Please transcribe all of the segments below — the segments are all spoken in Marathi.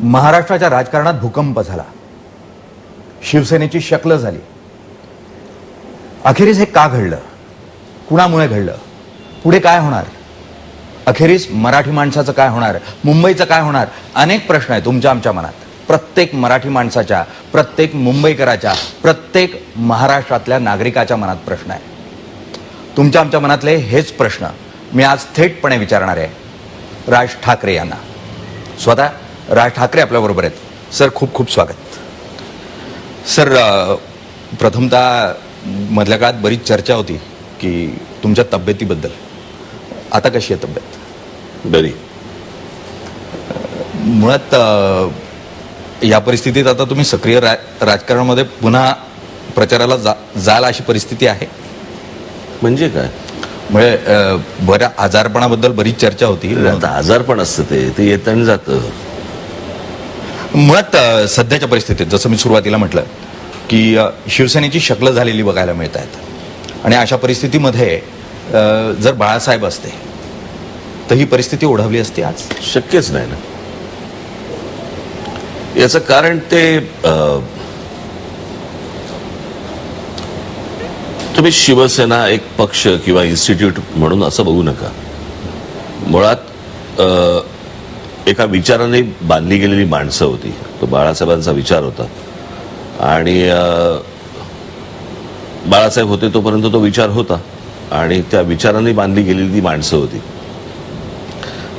महाराष्ट्राच्या राजकारणात भूकंप झाला, शिवसेनेची शक्ल झाली. अखेरीस हे का घडलं, कुणामुळे घडलं, पुढे काय होणार, अखेरीस मराठी माणसाचं काय होणार, मुंबईचं काय होणार, अनेक प्रश्न आहेत तुमच्या आमच्या मनात. प्रत्येक मराठी माणसाच्या, प्रत्येक मुंबईकराच्या, प्रत्येक महाराष्ट्रातल्या नागरिकाच्या मनात प्रश्न आहे. तुमच्या आमच्या मनातले हेच प्रश्न मी आज थेटपणे विचारणार आहे राज ठाकरे यांना. स्वतः राज ठाकरे आपल्याबरोबर आहेत. सर, खूप खूप स्वागत. सर, प्रथमतः मधल्या काळात बरीच चर्चा होती की तुमच्या तब्येतीबद्दल. आता कशी आहे तब्येत? बरी. मुळात या परिस्थितीत आता तुम्ही सक्रिय राजकारणामध्ये पुन्हा प्रचाराला जाल अशी परिस्थिती आहे? म्हणजे काय? म्हणजे बऱ्या आजारपणाबद्दल बरीच चर्चा होती. आता आजारपण असतं ते येतं आणि जातं. मुळात सध्याच्या परिस्थितीत जसं मी सुरुवातीला म्हटलं की शिवसेनेची शक्ल झालेली बघायला मिळत आहेत आणि अशा परिस्थितीमध्ये जर बाळासाहेब असते तर ही परिस्थिती ओढवली असती आज? शक्यच नाही ना. याचं कारण ते तुम्ही शिवसेना एक पक्ष किंवा इन्स्टिट्यूट म्हणून असं बघू नका. मुळात एका विचाराने बांधली गेलेली माणसं होती. तो बाळासाहेबांचा विचार होता आणि बाळासाहेब होते तोपर्यंत तो विचार होता आणि त्या विचाराने बांधली गेलेली ती माणसं होती.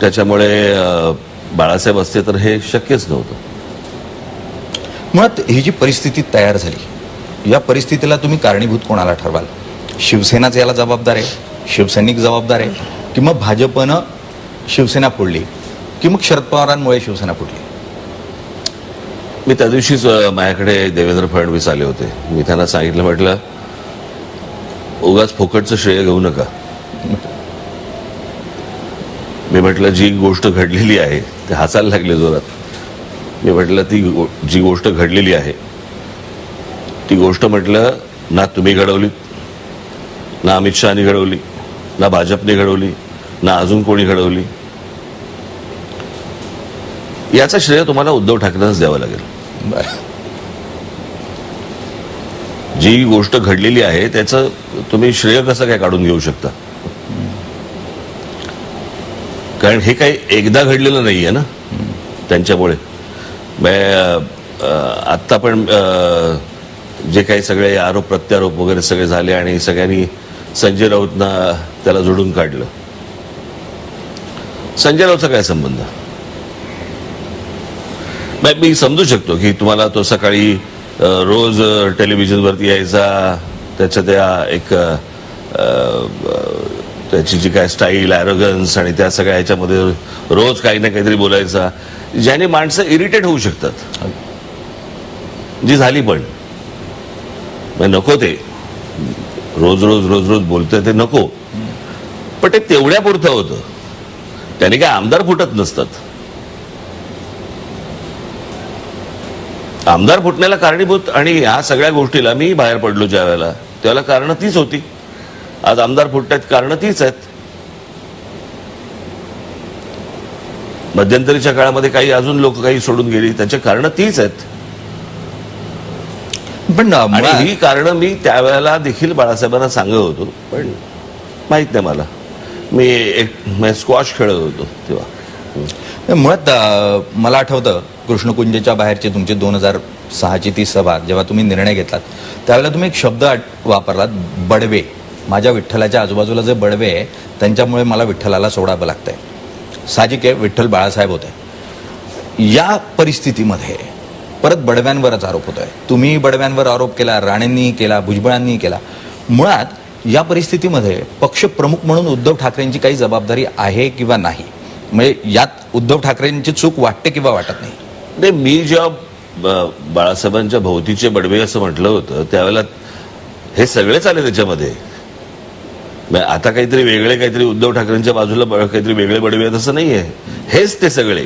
त्याच्यामुळे बाळासाहेब असते तर हे शक्यच नव्हतं. मुळात ही जी परिस्थिती तयार झाली, या परिस्थितीला तुम्ही कारणीभूत कोणाला ठरवाल? शिवसेनाच याला जबाबदार आहे, शिवसैनिक जबाबदार आहे, की मग भाजपनं शिवसेना फोडली, की मग शरद पवारांमुळे शिवसेना फुटली? मी त्या दिवशीच माझ्याकडे देवेंद्र फडणवीस आले होते. मी त्यांना सांगितलं, म्हटलं उगाच फोकटचं श्रेय घेऊ नका. मी म्हटलं जी गोष्ट घडलेली आहे, ते हसायला लागले जोरात. मी म्हटलं ती जी गोष्ट घडलेली आहे ती गोष्ट म्हटलं ना तुम्ही घडवली, ना अमित शहानी घडवली, ना भाजपने घडवली, ना अजून कोणी घडवली. याचं श्रेय तुम्हाला उद्धव ठाकरेंनाच द्यावं लागेल. जी गोष्ट घडलेली आहे त्याचं तुम्ही श्रेय कसं काय काढून घेऊ शकता? कारण हे काही एकदा घडलेलं नाहीये ना त्यांच्यामुळे. आत्ता पण जे काही सगळे आरोप प्रत्यारोप वगैरे सगळे झाले आणि सगळ्यांनी संजय राऊतना त्याला जोडून काढलं. संजय राऊतचा काय संबंध? मी समजू शकतो की तुम्हाला तो सकाळी रोज टेलिव्हिजनवरती यायचा, त्याच्या त्या एक त्याची जी काय स्टाईल, ॲरोगन्स आणि त्या सगळ्या ह्याच्यामध्ये रोज काही ना काहीतरी बोलायचा, ज्याने माणसं इरिटेट होऊ शकतात. जी झाली पण नको, ते रोज रोज रोज रोज बोलतोय ते नको. पण ते तेवढ्या पुरतं होतं. त्याने काय आमदार फुटत नसतात. आमदार फुटण्याला कारणीभूत आणि ह्या सगळ्या गोष्टीला मी बाहेर पडलो ज्या वेळेला, त्याला कारण तीच होती. आज आमदार फुटण्यात कारण तीच आहेत. मध्यंतरीच्या काळामध्ये काही अजून लोक काही सोडून गेली, त्याची कारण तीच आहेत. पण आणि ही कारण मी त्यावेळेला देखील बाळासाहेबांना सांगत होतो, पण माहित नाही मला. मी एक स्क्वॉश खेळत होतो तेव्हा. मुळात मला आठवतं कृष्णकुंजेच्या बाहेरची तुमची 2006ची ती सभा, जेव्हा तुम्ही निर्णय घेतलात त्यावेळेला तुम्ही एक शब्द वापरलात, बडवे. माझ्या विठ्ठलाच्या आजूबाजूला जे बडवे आहे त्यांच्यामुळे मला विठ्ठलाला सोडावं लागतंय. साहजिक आहे, विठ्ठल बाळासाहेब होते. या परिस्थितीमध्ये परत बडव्यांवरच आरोप होतोय. तुम्ही बडव्यांवर आरोप केला, राणेंनी केला, भुजबळांनी केला. मुळात या परिस्थितीमध्ये पक्षप्रमुख म्हणून उद्धव ठाकरेंची काही जबाबदारी आहे किंवा नाही? म्हणजे यात उद्धव ठाकरेंची चूक वाटते किंवा वाटत नाही? मी जेव्हा बाळासाहेबांच्या भोवतीचे बडवे असं म्हटलं होतं त्यावेळेला हे सगळेच आले त्याच्यामध्ये. आता काहीतरी वेगळे, काहीतरी उद्धव ठाकरेंच्या बाजूला काहीतरी वेगळे बडवे आहेत असं नाहीये, हेच ते सगळे.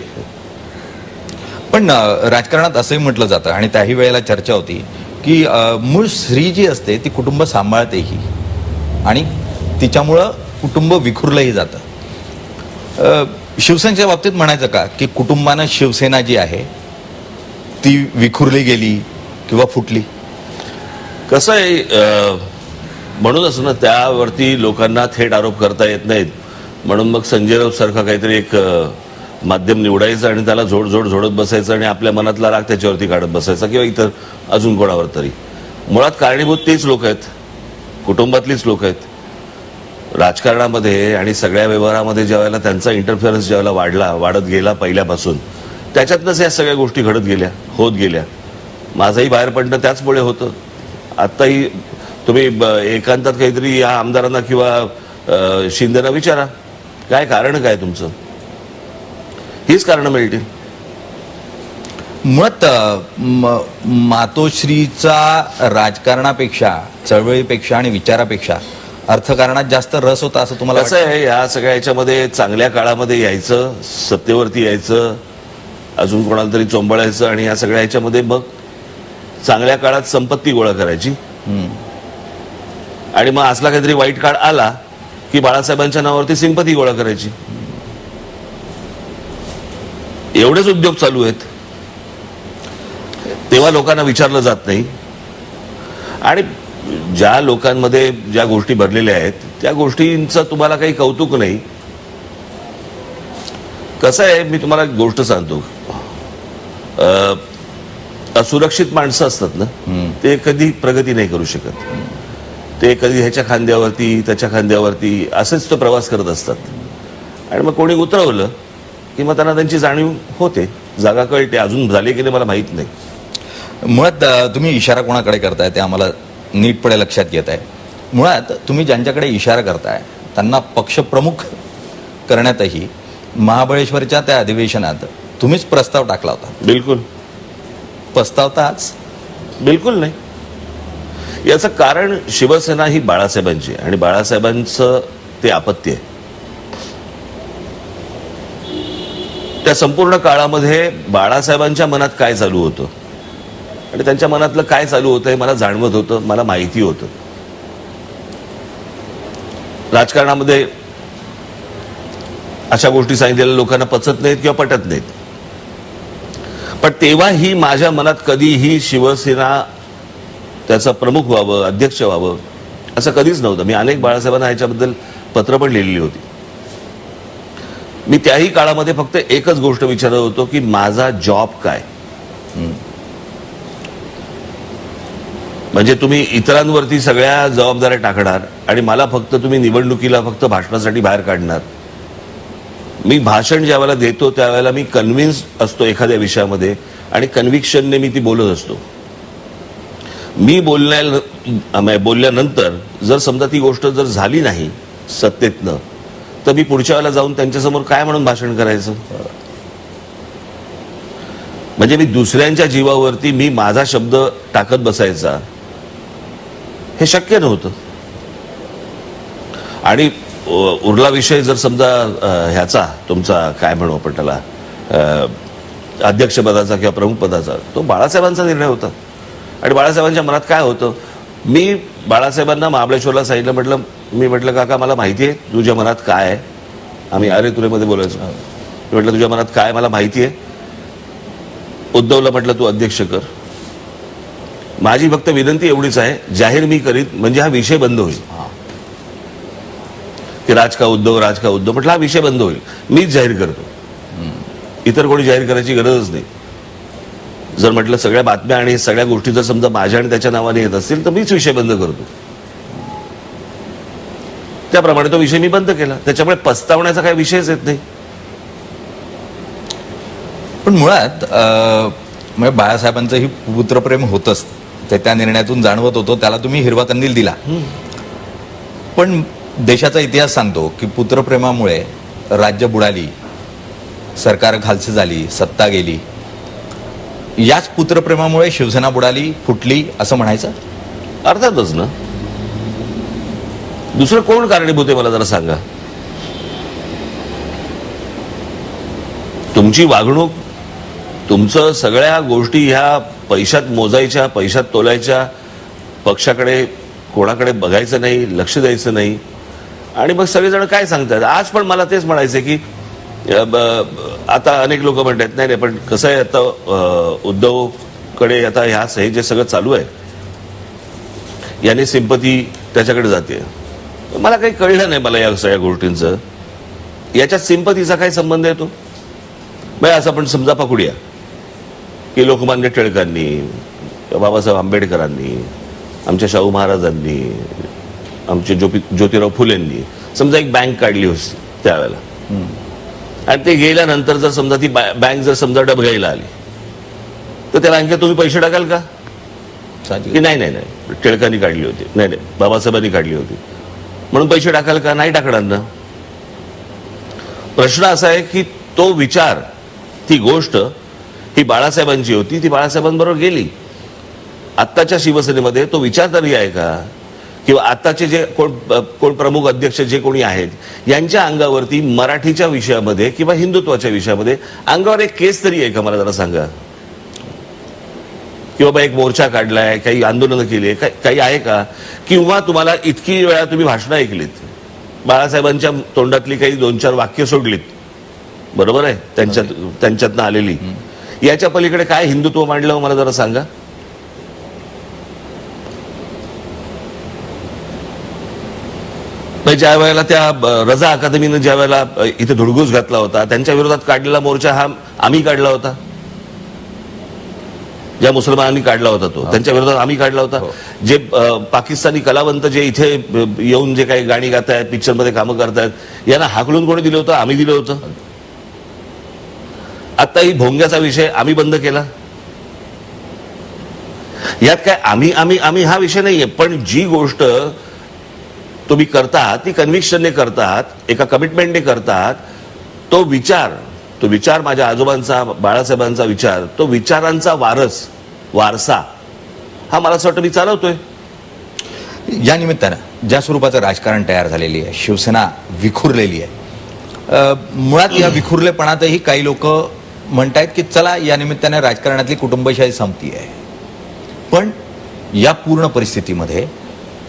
पण राजकारणात असंही म्हटलं जातं आणि त्याही वेळेला चर्चा होती की मूळ स्त्री जी असते ती कुटुंब सांभाळतेही आणि तिच्यामुळं कुटुंब विखुरलंही जातं. शिवसेनेच्या बाबतीत म्हणायचं का की कुटुंबानं शिवसेना जी आहे ती विखुरली गेली किंवा फुटली? कसं आहे, म्हणूनच ना त्यावरती लोकांना थेट आरोप करता येत नाहीत. म्हणून मग संजय राऊत सारखा काहीतरी एक माध्यम निवडायचं आणि त्याला झोडत बसायचं आणि आपल्या मनातला राग त्याच्यावरती काढत बसायचा किंवा इतर अजून कोणावर तरी. मुळात कारणीभूत तेच लोक आहेत, कुटुंबातलीच लोक आहेत. राजकारणामध्ये आणि सगळ्या व्यवहारामध्ये ज्यावेळेला त्यांचा इंटरफेरन्स ज्यावेळेला वाढत गेला पहिल्यापासून, त्याच्यातनंच या सगळ्या गोष्टी घडत होत गेल्या. माझंही बाहेर पडणं त्याचमुळे होतं. आत्ताही तुम्ही एकांतात काहीतरी या आमदारांना किंवा शिंदेना विचारा, काय कारण काय तुमचं, हीच कारणं मिळतील. मुळात मातोश्रीचा राजकारणापेक्षा, चळवळीपेक्षा आणि विचारापेक्षा अर्थकारणात जास्त रस होता असं तुम्हाला कसं आहे, या सगळ्या याच्यामध्ये चांगल्या काळामध्ये यायचं, सत्तेवरती यायचं, अजून कोणाला तरी चोंबळायचं आणि या सगळ्या याच्यामध्ये मग चांगल्या काळात संपत्ती गोळा करायची आणि मग असला काहीतरी वाईट काळ आला की बाळासाहेबांच्या नावावरती सिंपती गोळा करायची. एवढेच उद्योग चालू आहेत. तेव्हा लोकांना विचारलं जात नाही आणि ज्या लोकांमध्ये ज्या गोष्टी भरलेल्या आहेत त्या गोष्टींचं तुम्हाला काही कौतुक नाही. कसं आहे, मी तुम्हाला एक गोष्ट सांगतो, असुरक्षित माणसं असतात ना, ते कधी प्रगती नाही करू शकत. ते कधी ह्याच्या खांद्यावरती त्याच्या खांद्यावरती असेच तो प्रवास करत असतात आणि मग कोणी उतरवलं की मग त्यांना त्यांची जाणीव होते, जागा कळते. अजून झाली की नाही मला माहित नाही. मुळात तुम्ही इशारा कोणाकडे करताय ते आम्हाला नीटपणे लक्षात घेत आहे. मुळात तुम्ही ज्यांच्याकडे इशारा करताय त्यांना पक्षप्रमुख करण्यातही महाबळेश्वरच्या त्या अधिवेशनात तुम्हीच प्रस्ताव टाकला होता. बिलकुल. पस्तावताच? बिलकुल नाही. याचं कारण शिवसेना ही बाळासाहेबांची आणि बाळासाहेबांचं ते अपत्य आहे. त्या संपूर्ण काळामध्ये बाळासाहेबांच्या मनात काय चालू होतं आणि त्यांच्या मनातलं काय चालू होतं हे मला जाणवत होतं, मला माहिती होतं. राजकारणामध्ये अशा गोष्टी सांगितलेल्या लोकांना पचत नाहीत किंवा पटत नाहीत. पण तेव्हाही माझ्या मनात कधीही शिवसेना त्याचा प्रमुख व्हावं, अध्यक्ष व्हावं असं कधीच नव्हतं. मी अनेक बाळासाहेबांना ह्याच्याबद्दल पत्र पण लिहिलेली होती. मी त्याही काळामध्ये फक्त एकच गोष्ट विचारत होतो की माझा जॉब काय. म्हणजे तुम्ही इतरांवरती सगळ्या जबाबदाऱ्या टाकणार आणि मला फक्त तुम्ही निवडणुकीला फक्त भाषणासाठी बाहेर काढणार. मी भाषण ज्या वेळेला देतो त्यावेळेला मी कन्व्हिन्स असतो एखाद्या विषयामध्ये आणि कन्व्हिक्शनने मी ती बोलत असतो. मी बोलल्यानंतर जर समजा ती गोष्ट जर झाली नाही सत्तेतनं, तर मी पुढच्या वेळेला जाऊन त्यांच्यासमोर काय म्हणून भाषण करायचं. म्हणजे मी दुसऱ्यांच्या जीवावरती मी माझा शब्द टाकत बसायचा हे शक्य नव्हतं. आणि उरला विषय जर समजा ह्याचा तुमचा काय म्हणू आपण त्याला अध्यक्षपदाचा किंवा प्रमुख पदाचा, तो बाळासाहेबांचा निर्णय होता. आणि बाळासाहेबांच्या मनात काय होतं, मी बाळासाहेबांना महाबळेश्वरला सांगितलं, म्हटलं काका मला माहिती आहे तुझ्या मनात काय आहे. आम्ही अरे तुरेमध्ये बोलायचो. मी म्हटलं तुझ्या मनात काय मला माहिती आहे. उद्धवला म्हटलं तू अध्यक्ष कर. माझी फक्त विनंती एवढीच आहे, जाहीर मी करीत म्हणजे हा विषय बंद होईल. की राज का उद्धव म्हटलं हा विषय बंद होईल, मीच जाहीर करतो. इतर कोणी जाहीर करायची गरजच नाही. जर म्हटलं सगळ्या बातम्या आणि सगळ्या गोष्टी जर समजा माझ्या आणि त्याच्या नावाने येत असतील तर मीच विषय बंद करतो. त्याप्रमाणे तो विषय मी बंद केला. त्याच्यामुळे पस्तावण्याचा काही विषयच येत नाही. पण मुळात म्हणजे बाळासाहेबांचंही पुत्रप्रेम होतंच, ते त्या निर्णयातून जाणवत होतं. त्याला तुम्ही हिरवा कंदील दिला. पण देशाचा इतिहास सांगतो की पुत्रप्रेमामुळे राज्य बुडाली, सरकार खालची झाली, सत्ता गेली. याच पुत्रप्रेमामुळे शिवसेना बुडाली, फुटली असं म्हणायचं? अर्थातच ना. दुसरं कोण कारणीभूत आहे मला जरा सांगा. तुमची वागणूक, तुमचं सगळ्या गोष्टी ह्या पैशात मोजायच्या, पैशात तोलायच्या, पक्षाकडे कोणाकडे बघायचं नाही, लक्ष द्यायचं नाही. आणि मग सगळेजण काय सांगतात. आज पण मला तेच म्हणायचं की आता अनेक लोक म्हणतात नाही नाही, पण कसं आहे आता उद्धवकडे आता हे जे सगळं चालू आहे याने सिंपती त्याच्याकडे जाते. मला काही कळलं नाही मला या सगळ्या गोष्टींचं. याच्यात सिंपतीचा काय संबंध येतो? असं आपण समजा पकडूया की लोकमान्य टिळकांनी, बाबासाहेब आंबेडकरांनी, आमच्या शाहू महाराजांनी, आमचे ज्योतिराव फुलेंनी समजा एक बँक काढली होती त्यावेळेला, आणि ते गेल्यानंतर जर समजा ती बँक जर समजा डबघाईला आली तर त्या बँकेत तुम्ही पैसे टाकाल का? की नाही नाही नाही टिळकांनी काढली होती, नाही नाही बाबासाहेबांनी काढली होती म्हणून पैसे टाकाल का? नाही टाकणार ना. प्रश्न असा आहे की तो विचार, ती गोष्ट ही बाळासाहेबांची होती, ती बाळासाहेबांबरोबर गेली. आत्ताच्या शिवसेनेमध्ये तो विचार तरी आहे का? किंवा आताचे जे कोण प्रमुख अध्यक्ष जे कोणी आहेत यांच्या अंगावरती मराठीच्या विषयामध्ये किंवा हिंदुत्वाच्या विषयामध्ये अंगावर एक केस तरी आहे का? मला जरा सांगा. किंवा एक मोर्चा काढलाय, काही आंदोलनं केली, काही आहे का? किंवा तुम्हाला इतकी वेळा तुम्ही भाषणं ऐकलीत, बाळासाहेबांच्या तोंडातली काही 2-4 वाक्य सोडलीत, बरोबर आहे, त्यांच्यातनं आलेली, याच्या पलीकडे काय हिंदुत्व मांडलं मला जरा सांगा. ज्या वेळेला त्या रजा अकादमीनं ज्या वेळेला इथे धुडगूस घातला होता, त्यांच्या विरोधात काढलेला मोर्चा हा आम्ही काढला होता. ज्या मुसलमानांनी काढला होता तो त्यांच्या विरोधात आम्ही काढला होता. जे पाकिस्तानी कलावंत जे इथे येऊन जे काही गाणी गात आहेत, पिक्चरमध्ये कामं करतायत, यांना हाकलून कोणी दिलं होतं? आम्ही दिलं होतं. आता ही भोंग्याचा विषय आम्ही बंद केला. यात काय आम्ही आम्ही आम्ही हा विषय नाहीये, पण जी गोष्ट तुम्ही करतात ती कन्व्हिक्शनने करतात, एका कमिटमेंटने करतात. तो विचार माझ्या आजोबांचा, बाळासाहेबांचा विचार, तो विचारांचा वारसा हा मला असं वाटतं मी चालवतोय. या निमित्तानं ज्या स्वरूपाचं राजकारण तयार झालेली आहे, शिवसेना विखुरलेली आहे, मुळात या विखुरलेपणातही काही लोक म्हणतायत की चला या निमित्ताने राजकारणातली कुटुंबशाही संपती आहे. पण या पूर्ण परिस्थितीमध्ये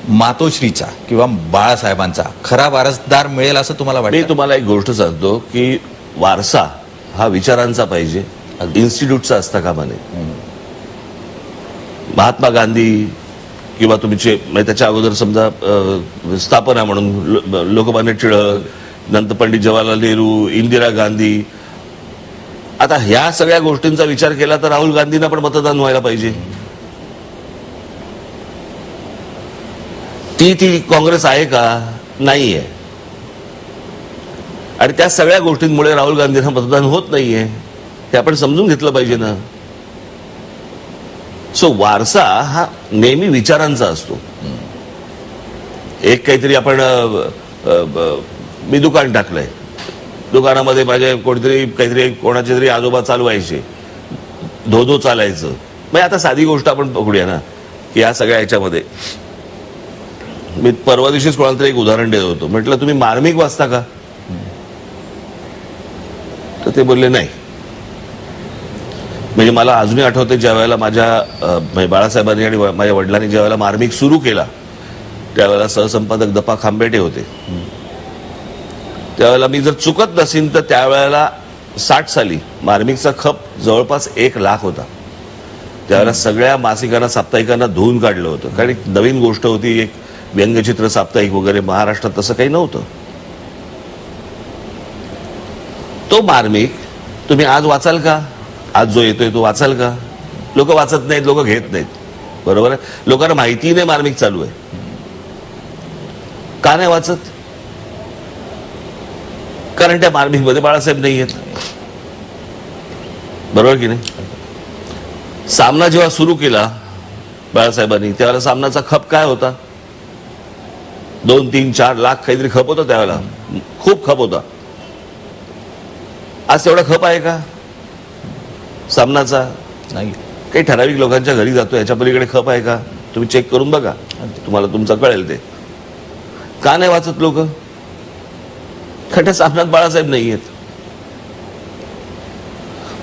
मातोश्रीचा किंवा बाळासाहेबांचा खरा वारसदार मिळेल असं तुम्हाला वाटतं? मी तुम्हाला एक गोष्ट सांगतो की वारसा हा विचारांचा पाहिजे, इन्स्टिट्यूटचा असता कामा नये. महात्मा गांधी किंवा तुमचे त्याच्या अगोदर समजा स्थापना म्हणून लोकमान्य टिळक, नंतर पंडित जवाहरलाल नेहरू, इंदिरा गांधी, आता ह्या सगळ्या गोष्टींचा विचार केला तर राहुल गांधींना पण मतदान व्हायला पाहिजे. ती काँग्रेस आहे का? नाहीये. आणि त्या सगळ्या गोष्टींमुळे राहुल गांधींना मतदान होत नाहीये, हे आपण समजून घेतलं पाहिजे ना. सो वारसा हा नेहमी विचारांचा असतो. एक काहीतरी आपण मी दुकान टाकलंय, दुकानामध्ये माझे कोणीतरी काहीतरी कोणाचे तरी आजोबा चालवायचे, धो चालायचं. मग आता साधी गोष्ट आपण पकडूया ना की या सगळ्या ह्याच्यामध्ये मी परवा दिवशीच कोणाला तरी एक उदाहरण देत होतो. म्हटलं तुम्ही मार्मिक वाचता का? तर ते बोलले नाही. म्हणजे मला अजूनही आठवते ज्या वेळेला माझ्या बाळासाहेबांनी आणि माझ्या वडिलांनी ज्या वेळेला मार्मिक सुरू केला त्यावेळेला सहसंपादक दपा खांबेटे होते. त्यावेळेला मी जर चुकत नसीन तर त्यावेळेला 60 साली मार्मिकचा खप जवळपास 1 लाख होता. त्यावेळेला सगळ्या मासिकांना, साप्ताहिकांना धुवून काढलं होतं, कारण एक नवीन गोष्ट होती, एक व्यंगचित्र साप्ताहिक वगैरे. महाराष्ट्रात तसं काही नव्हतं. तो मार्मिक तुम्ही आज वाचाल का? आज जो येतोय तो वाचाल का? लोक वाचत नाहीत, लोक घेत नाहीत, बरोबर आहे. लोकांना माहिती नाही मार्मिक चालू आहे. का नाही वाचत? कारण त्या मार्मिक मध्ये बाळासाहेब नाही आहेत, बरोबर की नाही. सामना जेव्हा सुरू केला बाळासाहेबांनी त्यावेळेला सामनाचा खप काय होता? 2-3-4 लाख काहीतरी खप होता त्यावेळेला, खूप खप होता. आज तेवढा खप आहे का सामनाचा? नाही. काही ठराविक लोकांच्या घरी जातो, याच्या पलीकडे खप आहे का? तुम्ही चेक करून बघा, तुम्हाला तुमचं कळेल. ते का नाही वाचत लोक? कारण त्या सामन्यात बाळासाहेब नाही आहेत.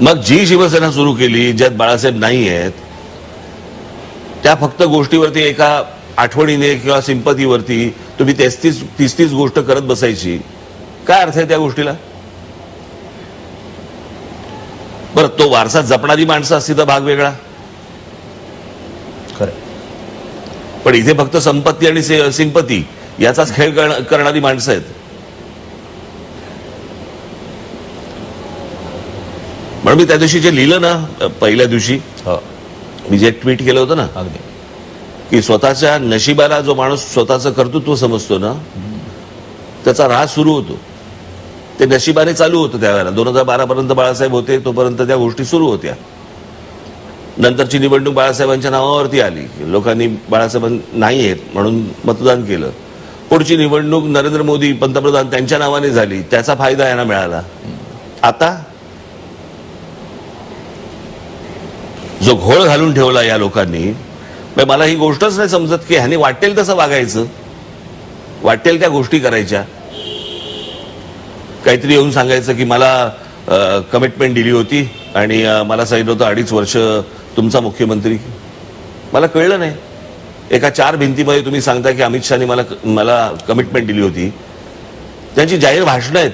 मग जी शिवसेना सुरू केली ज्यात बाळासाहेब नाही आहेत, त्या फक्त गोष्टीवरती एका आठवणीने किंवा सिंपतीवरती तुम्ही 33 गोष्ट करत बसायची, काय अर्थ आहे त्या गोष्टीला? बरं, तो वारसा जपणारी माणसं असती तर भाग वेगळा, खरं. पण इथे फक्त संपत्ती आणि सिंपती याचाच खेळ करणारी माणसं आहेत. म्हणून मी त्या दिवशी जे लिहिलं ना, पहिल्या दिवशी हो, मी जे ट्विट केलं होतं ना, अगदी. की स्वतःच्या नशिबाला जो माणूस स्वतःचं कर्तृत्व समजतो ना, त्याचा राज सुरू होतो. ते नशिबाने चालू होतं त्यावेळेला. 2012 पर्यंत बाळासाहेब होते, तोपर्यंत त्या गोष्टी सुरू होत्या. नंतरची निवडणूक बाळासाहेबांच्या नावावरती आली, लोकांनी बाळासाहेब नाही आहेत म्हणून मतदान केलं. पुढची निवडणूक नरेंद्र मोदी पंतप्रधान त्यांच्या नावाने झाली, त्याचा फायदा यांना मिळाला. आता जो घोळ घालून ठेवला या लोकांनी, मला ही गोष्टच नाही समजत की ह्याने वाटेल तसं वागायचं, वाटेल त्या गोष्टी करायच्या. काहीतरी येऊन सांगायचं की मला कमिटमेंट दिली होती आणि मला सांगितलं होतं 2.5 वर्ष तुमचा मुख्यमंत्री. मला कळलं नाही. एका 4 भिंतीमध्ये तुम्ही सांगता की अमित शहानी मला कमिटमेंट दिली होती. त्यांची जाहीर भाषणं आहेत.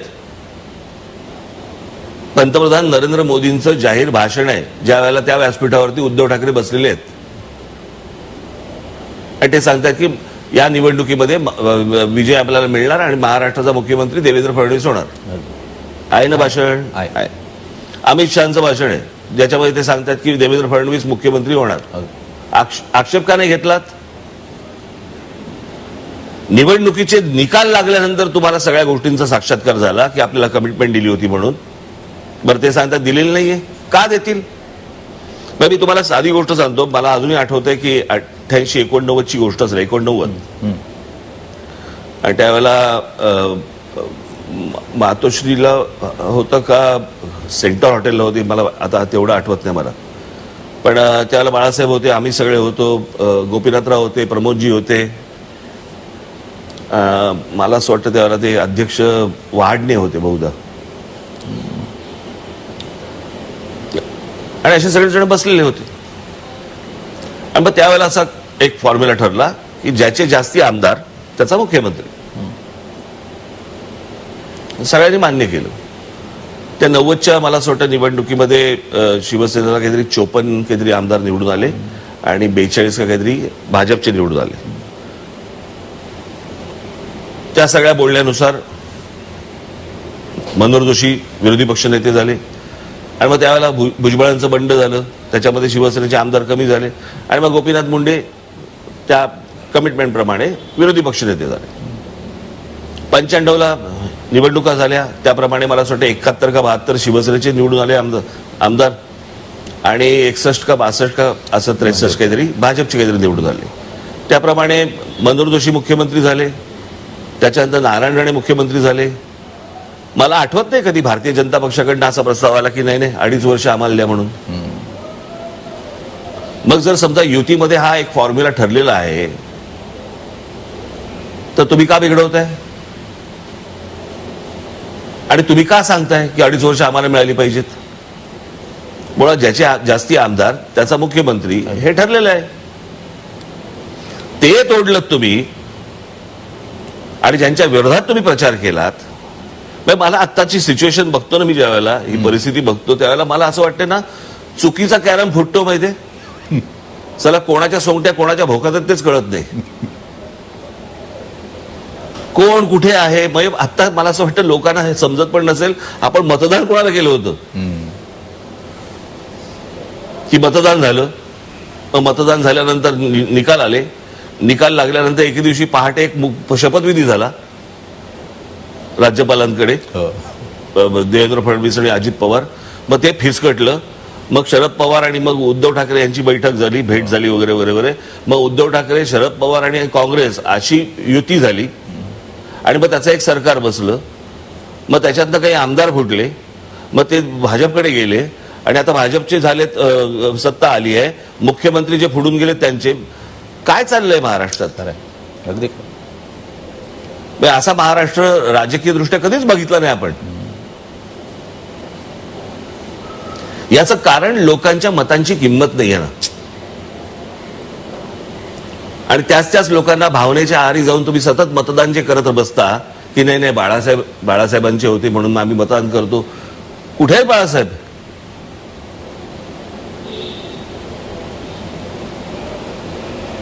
पंतप्रधान नरेंद्र मोदींचं जाहीर भाषण आहे, ज्या वेळेला त्या व्यासपीठावरती उद्धव ठाकरे बसलेले आहेत आणि ते सांगतात की या निवडणुकीमध्ये विजय आपल्याला मिळणार आणि महाराष्ट्राचा मुख्यमंत्री देवेंद्र फडणवीस होणार. आहे ना भाषण? आहे. अमित शहाचं भाषण आहे, ज्याच्यामध्ये ते सांगतात की देवेंद्र फडणवीस मुख्यमंत्री होणार. आक्षेप का नाही घेतलात? निवडणुकीचे निकाल लागल्यानंतर तुम्हाला सगळ्या गोष्टींचा साक्षात्कार झाला की आपल्याला कमिटमेंट दिली होती म्हणून. बरं, ते सांगतात दिलेली नाहीये. का देतील? मी तुम्हाला साधी गोष्ट सांगतो. मला अजूनही आठवतंय की 88-89 ची गोष्ट असेल, 89. आणि त्यावेळेला मातोश्रीला होतं का सेंटर हॉटेलला होती, मला आता तेवढं आठवत नाही मला. पण त्यावेळेला बाळासाहेब होते, आम्ही सगळे होतो, गोपीनाथराव होते, प्रमोदजी होते. मला असं वाटतं त्यावेळेला ते अध्यक्ष वहाडणे होते बहुधा. आणि असे सगळेजण बसलेले होते. आणि मग त्यावेळेला असा एक फॉर्म्युला ठरला की ज्याचे जास्ती आमदार त्याचा मुख्यमंत्री. सगळ्यांनी मान्य केलं. त्या 90च्या मला असं वाटतं निवडणुकीमध्ये शिवसेनेला काहीतरी 54 काहीतरी आमदार निवडून आले आणि 42 का काहीतरी भाजपचे निवडून आले. त्या सगळ्या बोलण्यानुसार मनोहर जोशी विरोधी पक्षनेते झाले आणि मग त्यावेळेला भुजबळांचं बंड झालं, त्याच्यामध्ये शिवसेनेचे आमदार कमी झाले आणि मग गोपीनाथ मुंडे त्या कमिटमेंट प्रमाणे विरोधी पक्षनेते झाले. 95ला निवडणुका झाल्या, त्याप्रमाणे मला असं वाटतं 71 का 72 शिवसेनेचे निवडून आले आमदार आणि 61 का 62 का असं 63 काहीतरी भाजपचे काहीतरी निवडून आले. त्याप्रमाणे मनोहर जोशी मुख्यमंत्री झाले, त्याच्यानंतर नारायण राणे मुख्यमंत्री झाले. मला आठवत नाही कधी भारतीय जनता पक्षाकडनं असा प्रस्ताव आला की नाही 2.5 वर्ष आम्हाला द्या म्हणून. मग जर समजा युतीमध्ये हा एक फॉर्म्युला ठरलेला आहे तर तुम्ही का बिघडवताय आणि तुम्ही का सांगताय की 2.5 वर्ष आम्हाला मिळाली पाहिजेत? मुळात ज्याचे जास्ती आमदार त्याचा मुख्यमंत्री हे ठरलेलं आहे. ते तोडलं तुम्ही आणि ज्यांच्या विरोधात तुम्ही प्रचार केलात. मला आत्ताची सिच्युएशन बघतो ना, मी ज्या वेळेला ही परिस्थिती बघतो त्यावेळेला मला असं वाटतं ना, चुकीचा कॅरम फुटतो माहितीये. चला, कोणाच्या सोंगट्या कोणाच्या भोकात तेच कळत नाही, कोण कुठे आहे. आता मला असं वाटतं लोकांना हे समजत पण नसेल आपण मतदान कोणाला केलं होतं. की मतदान झालं, मग मतदान झाल्यानंतर निकाल आले, निकाल लागल्यानंतर एके दिवशी पहाटे एक शपथविधी झाला राज्यपालांकडे, देवेंद्र फडणवीस आणि अजित पवार. मग ते फिसकटलं. मग शरद पवार आणि मग उद्धव ठाकरे यांची बैठक झाली, भेट झाली वगैरे वगैरे वगैरे. मग उद्धव ठाकरे, शरद पवार आणि काँग्रेस अशी युती झाली आणि मग त्याचं एक सरकार बसलं. मग त्याच्यातनं काही आमदार फुटले, मग ते भाजपकडे गेले आणि आता भाजपचे झालेत, सत्ता आली आहे, मुख्यमंत्री जे फुडून गेले त्यांचे. काय चाललंय महाराष्ट्रात? अगदी असा महाराष्ट्र राजकीय दृष्ट्या कधीच बघितला नाही आपण. याचं कारण लोकांच्या मतांची किंमत नाहीये ना, आणि त्याच लोकांना भावनेच्या आहारी जाऊन तुम्ही सतत मतदान जे करत बसता की नाही बाळासाहेबांचे होते म्हणून आम्ही मतदान करतो. कुठे आहे बाळासाहेब?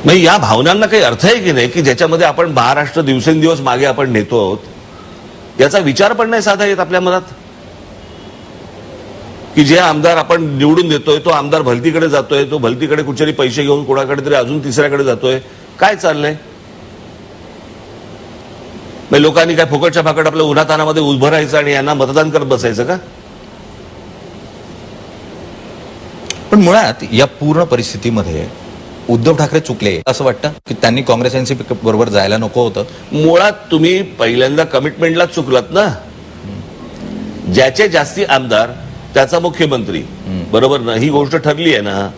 मग या भावनांना काही अर्थ आहे की नाही, की ज्याच्यामध्ये आपण महाराष्ट्र दिवसेंदिवस मागे आपण नेतो आहोत, याचा विचार पण नाही साधा येत आपल्या मनात, की जे आमदार आपण निवडून देतोय तो आमदार भलतीकडे जातोय, तो भलतीकडे कुठेतरी पैसे घेऊन कोणाकडे तरी अजून तिसऱ्याकडे जातोय, काय चाललंय? मग लोकांनी काय फुकटच्या फाकट आपल्या उन्हातानामध्ये उभं राहायचं आणि यांना मतदान करत बसायचं का? पण मुळात या पूर्ण परिस्थितीमध्ये उद्धव ठाकरे चुकले असं वाटतं की त्यांनी काँग्रेस एनसीपी बरोबर जायला नको होतं. मुळात तुम्ही पहिल्यांदा कमिटमेंटला चुकलात ना. ज्याचे जास्ती आमदार त्याचा मुख्यमंत्री, बरोबर ना? ही गोष्ट ठरली आहे ना.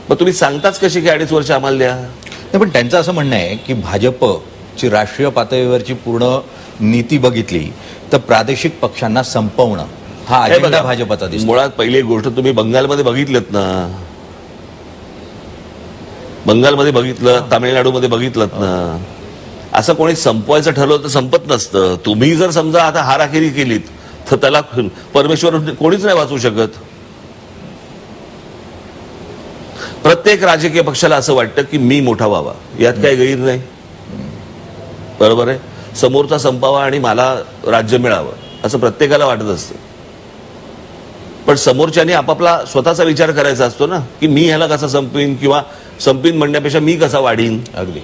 मग तुम्ही सांगताच कशी की 2.5 वर्ष आम्हाला द्या? नाही, पण त्यांचं असं म्हणणं आहे की भाजपची राष्ट्रीय पातळीवरची पूर्ण नीती बघितली तर प्रादेशिक पक्षांना संपवणं हा हे अजेंडा बघा, भाजपचा दिसतो. मुळात पहिली एक गोष्ट तुम्ही बंगालमध्ये बघितलं ना, बंगालमध्ये बघितलं, तामिळनाडूमध्ये बघितलं ना. असं कोणी संपवायचं ठरवलं तर संपत नसतं. तुम्ही जर समजा आता हाराखेरी केलीत तर त्याला परमेश्वर कोणीच नाही वाचवू शकत. प्रत्येक राजकीय पक्षाला असं वाटतं की मी मोठा व्हावा, यात काही गैर नाही, बरोबर आहे. समोरचा संपावा आणि मला राज्य मिळावं असं प्रत्येकाला वाटत असतं. पण समोरच्यानी आपापला स्वतःचा विचार करायचा असतो ना, की मी ह्याला कसा संपवीन, किंवा संपवीन म्हणण्यापेक्षा मी कसा वाढीन. अगदी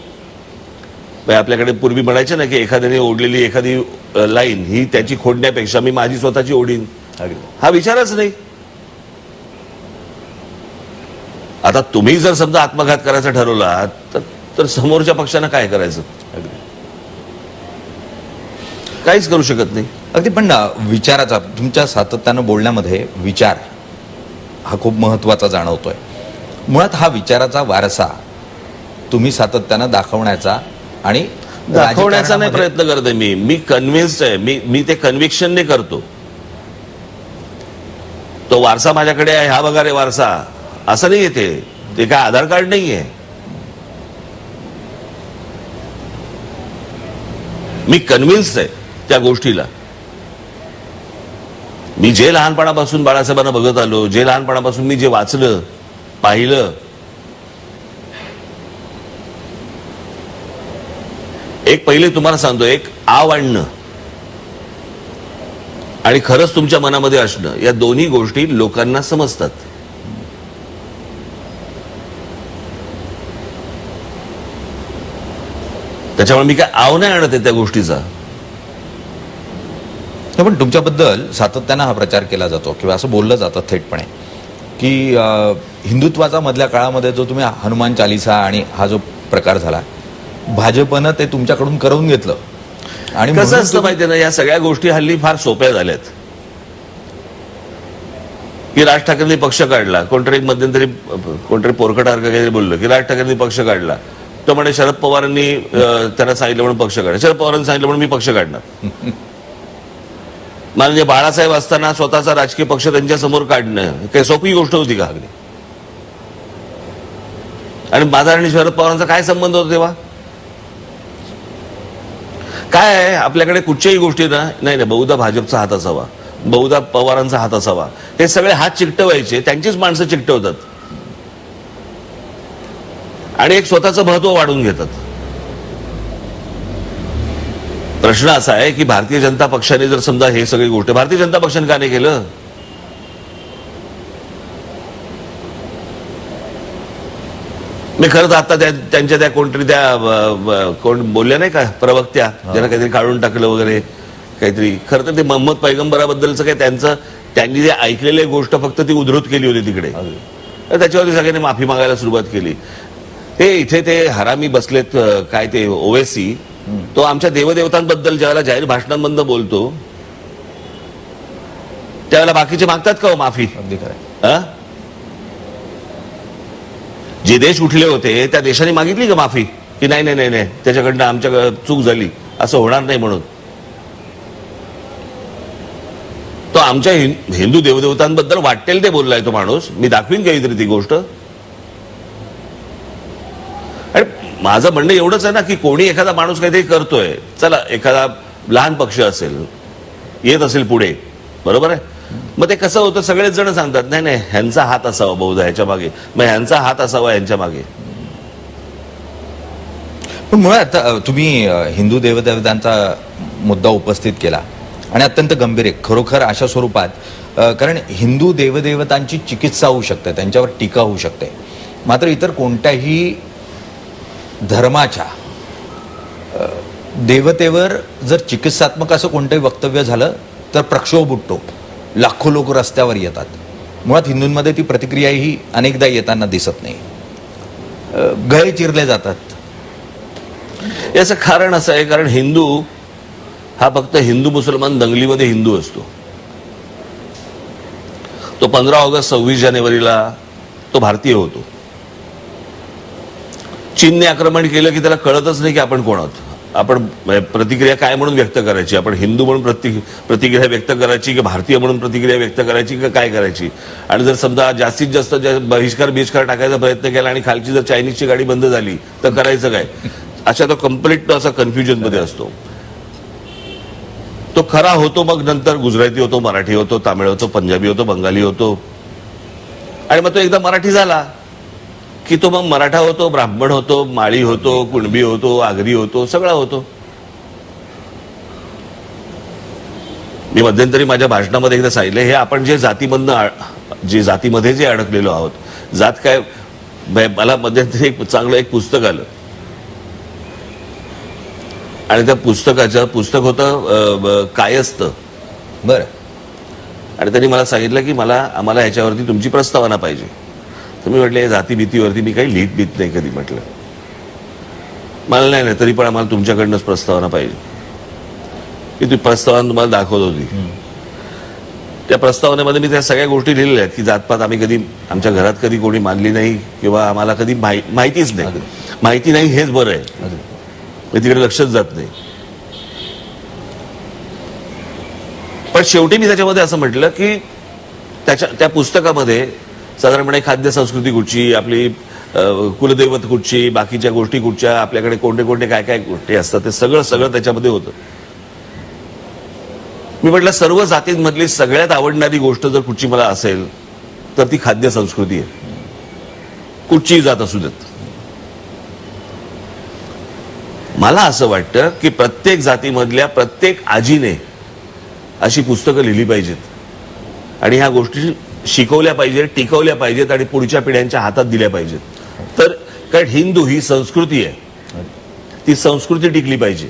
आपल्याकडे पूर्वी म्हणायचे ना की एखाद्याने ओढलेली एखादी लाईन ही त्याची खोडण्यापेक्षा मी माझी स्वतःची ओढीन. अगदी हा विचारच नाही. आता तुम्ही जर समजा आत्मघात करायचा ठरवला तर समोरच्या पक्षानं काय करायचं? अगदी काहीच करू शकत नाही. अगदी. पण विचाराचा तुमच्या सातत्यानं बोलण्यामध्ये विचार हा खूप महत्वाचा जाणवतोय. मुळात हा विचाराचा वारसा तुम्ही सातत्यानं दाखवण्याचा आणि दाखवण्याचा नाही प्रयत्न करते मी कन्व्हिन्स्ड आहे. मी ते कन्व्हिक्शनने करतो. तो वारसा माझ्याकडे आहे, हा बघा रे वारसा, असं नाही येते. ते काय आधार कार्ड नाहीये. मी कन्व्हिन्स्ड आहे त्या गोष्टीला. मी जे लहानपणापासून बाळासाहेबांना बघत आलो, जे लहानपणापासून मी जे वाचलं पाहिलं, एक पहिले तुम्हाला सांगतो, एक आव आणणं आणि खरंच तुमच्या मनामध्ये असणं, या दोन्ही गोष्टी लोकांना समजतात. त्याच्यामुळे मी काय आव नाही आणत आहे त्या गोष्टीचा. पण तुमच्याबद्दल सातत्यानं हा प्रचार केला जातो किंवा असं बोललं जातं थेटपणे की हिंदुत्वाचा मधल्या काळामध्ये जो तुम्ही हनुमान चालिसा आणि हा जो प्रकार झाला, भाजपनं ते तुमच्याकडून करवून घेतलं. आणि कसं असतं माहितीये ना, या सगळ्या गोष्टी हल्ली फार सोप्या झाल्यात. की राज ठाकरेंनी पक्ष काढला, कोणतरी मध्यंतरी कोणतरी पोरकटासारखं काहीतरी बोललं की राज ठाकरेंनी पक्ष काढला, तो म्हणे शरद पवारांनी त्यांना सांगितलं म्हणून पक्ष काढला, शरद पवारांनी सांगितलं म्हणून मी पक्ष काढणार. म्हणजे बाळासाहेब असताना स्वतःचा राजकीय पक्ष त्यांच्या समोर काढणं काही सोपी गोष्ट होती का? अगदी. आणि माझा आणि शरद पवारांचा काय संबंध होता तेव्हा? काय आहे आपल्याकडे कुठच्याही गोष्टी ना, नाही बहुधा भाजपचा हात असावा, बहुधा पवारांचा हात असावा, हे सगळे हात चिकटवायचे, त्यांचीच माणसं चिकटवतात आणि एक स्वतःचं महत्व वाढवून घेतात. प्रश्न असा आहे की भारतीय जनता पक्षाने जर समजा हे सगळी गोष्ट भारतीय जनता पक्षाने का नाही केलं? मी खरंच आता त्यांच्या त्या कोणतरी त्या कोण बोलल्या नाही का प्रवक्त्या, ज्यांना काहीतरी काढून टाकलं वगैरे काहीतरी, खरं तर ते मोहम्मद पैगंबराबद्दलचं काय त्यांनी जे ऐकलेली गोष्ट फक्त ती उद्धृत केली होती तिकडे, तर त्याच्यावरती सगळ्यांनी माफी मागायला सुरुवात केली. ते इथे ते हरामी बसलेत काय ते ओवेसी, तो आमच्या देवदेवतांबद्दल ज्यावेळेला जाहीर भाषणांमधनं बोलतो त्यावेळेला बाकीचे मागतात का हो माफी? अगदी खरं. जे देश उठले होते त्या देशाने मागितली का माफी की नाही नाही नाही त्याच्याकडनं आमच्या चूक झाली, असं होणार नाही म्हणून? तो आमच्या हिंदू देवदेवतांबद्दल वाटेल ते बोललाय तो माणूस. मी दाखवीन काहीतरी ती गोष्ट. आणि माझं म्हणणं एवढंच आहे ना की कोणी एखादा माणूस काहीतरी करतोय, चला एखादा लहान पक्ष असेल येत असेल पुढे, बरोबर आहे, मग ते कसं होतं, सगळेच जण सांगतात नाही नाही ह्यांचा हात असावा बहुधा ह्याच्या मागे, मग ह्यांचा हात असावा यांच्या मागे. पण मुळात तुम्ही हिंदू देवदेवतांचा मुद्दा उपस्थित केला आणि अत्यंत गंभीर आहे खरोखर अशा स्वरूपात, कारण हिंदू देवदेवतांची चिकित्सा होऊ शकते, त्यांच्यावर टीका होऊ शकते, मात्र इतर कोणत्याही धर्माच्या देवतेवर जर चिकित्सात्मक असं कोणतंही वक्तव्य झालं तर प्रक्षोभ उठतो, लाखो लोक रस्त्यावर येतात. मुळात हिंदूंमध्ये ती प्रतिक्रिया ही अनेकदा येताना दिसत नाही, गळे चिरले जातात. याचं कारण असं आहे, कारण हिंदू हा फक्त हिंदू मुसलमान दंगलीमध्ये हिंदू असतो. तो 15 ऑगस्ट 26 जानेवारीला तो भारतीय होतो. चीनने आक्रमण केलं की त्याला कळतच नाही की आपण कोण आहोत, आपण प्रतिक्रिया काय म्हणून व्यक्त करायची, आपण हिंदू म्हणून प्रतिक्रिया व्यक्त करायची की भारतीय म्हणून प्रतिक्रिया व्यक्त करायची की काय करायची. आणि जर समजा जास्तीत जास्त बहिष्कार टाकायचा प्रयत्न केला आणि खालची जर चायनीजची गाडी बंद झाली तर करायचं काय, अशा तो कम्प्लीट असा कन्फ्युजन मध्ये असतो. तो खरा होतो, मग नंतर गुजराती होतो, मराठी होतो, तामिळ होतो, पंजाबी होतो, बंगाली होतो, आणि मग तो एकदा मराठी झाला की तो मग मराठा होतो, ब्राह्मण होतो, माळी होतो, कुणबी होतो, आगरी होतो, सगळा होतो. मी मध्यंतरी माझ्या भाषणामध्ये एकदा सांगितलं, हे आपण जे जातीमध्ये जे अडकलेलो आहोत, जात काय, मला मध्यंतरी चांगलं एक पुस्तक आलं आणि त्या पुस्तक होतं कायस्थ. बरं. आणि त्यांनी मला सांगितलं की आम्हाला ह्याच्यावरती तुमची प्रस्तावना पाहिजे. तर मी म्हटलं जाती भीतीवरती मी काही लिहित भीत नाही कधी. म्हटलं मला नाही तरी पण आम्हाला तुमच्याकडनंच प्रस्तावना पाहिजे. की ती प्रस्तावना तुम्हाला दाखवत होती. त्या प्रस्तावनेमध्ये मी त्या सगळ्या गोष्टी लिहिलेल्या आहेत की जातपात आम्ही कधी आमच्या घरात कधी कोणी मानली नाही किंवा आम्हाला कधी माहितीच नाही. माहिती नाही हेच बरं आहे, मी तिकडे लक्षच जात नाही. पण शेवटी मी त्याच्यामध्ये असं म्हटलं की त्या पुस्तकामध्ये साधारणपणे खाद्य संस्कृती कुठची, आपली कुलदैवत कुठची, बाकीच्या गोष्टी कुठच्या, आपल्याकडे कोणते कोणते काय काय गोष्टी असतात ते सगळं त्याच्यामध्ये होतं. मी म्हटलं सर्व जातींमधली सगळ्यात आवडणारी गोष्ट जर कुठची मला असेल तर ती खाद्य संस्कृती आहे, कुठचीही जात असू देत. मला असं वाटतं की प्रत्येक जातीमधल्या प्रत्येक आजीने अशी पुस्तकं लिहिली पाहिजेत आणि ह्या गोष्टी शिकवल्या पाहिजेत, टिकवल्या पाहिजेत आणि पुढच्या पिढ्यांच्या हातात दिल्या पाहिजेत. तर कारण हिंदू ही संस्कृती आहे, ती संस्कृती टिकली पाहिजे.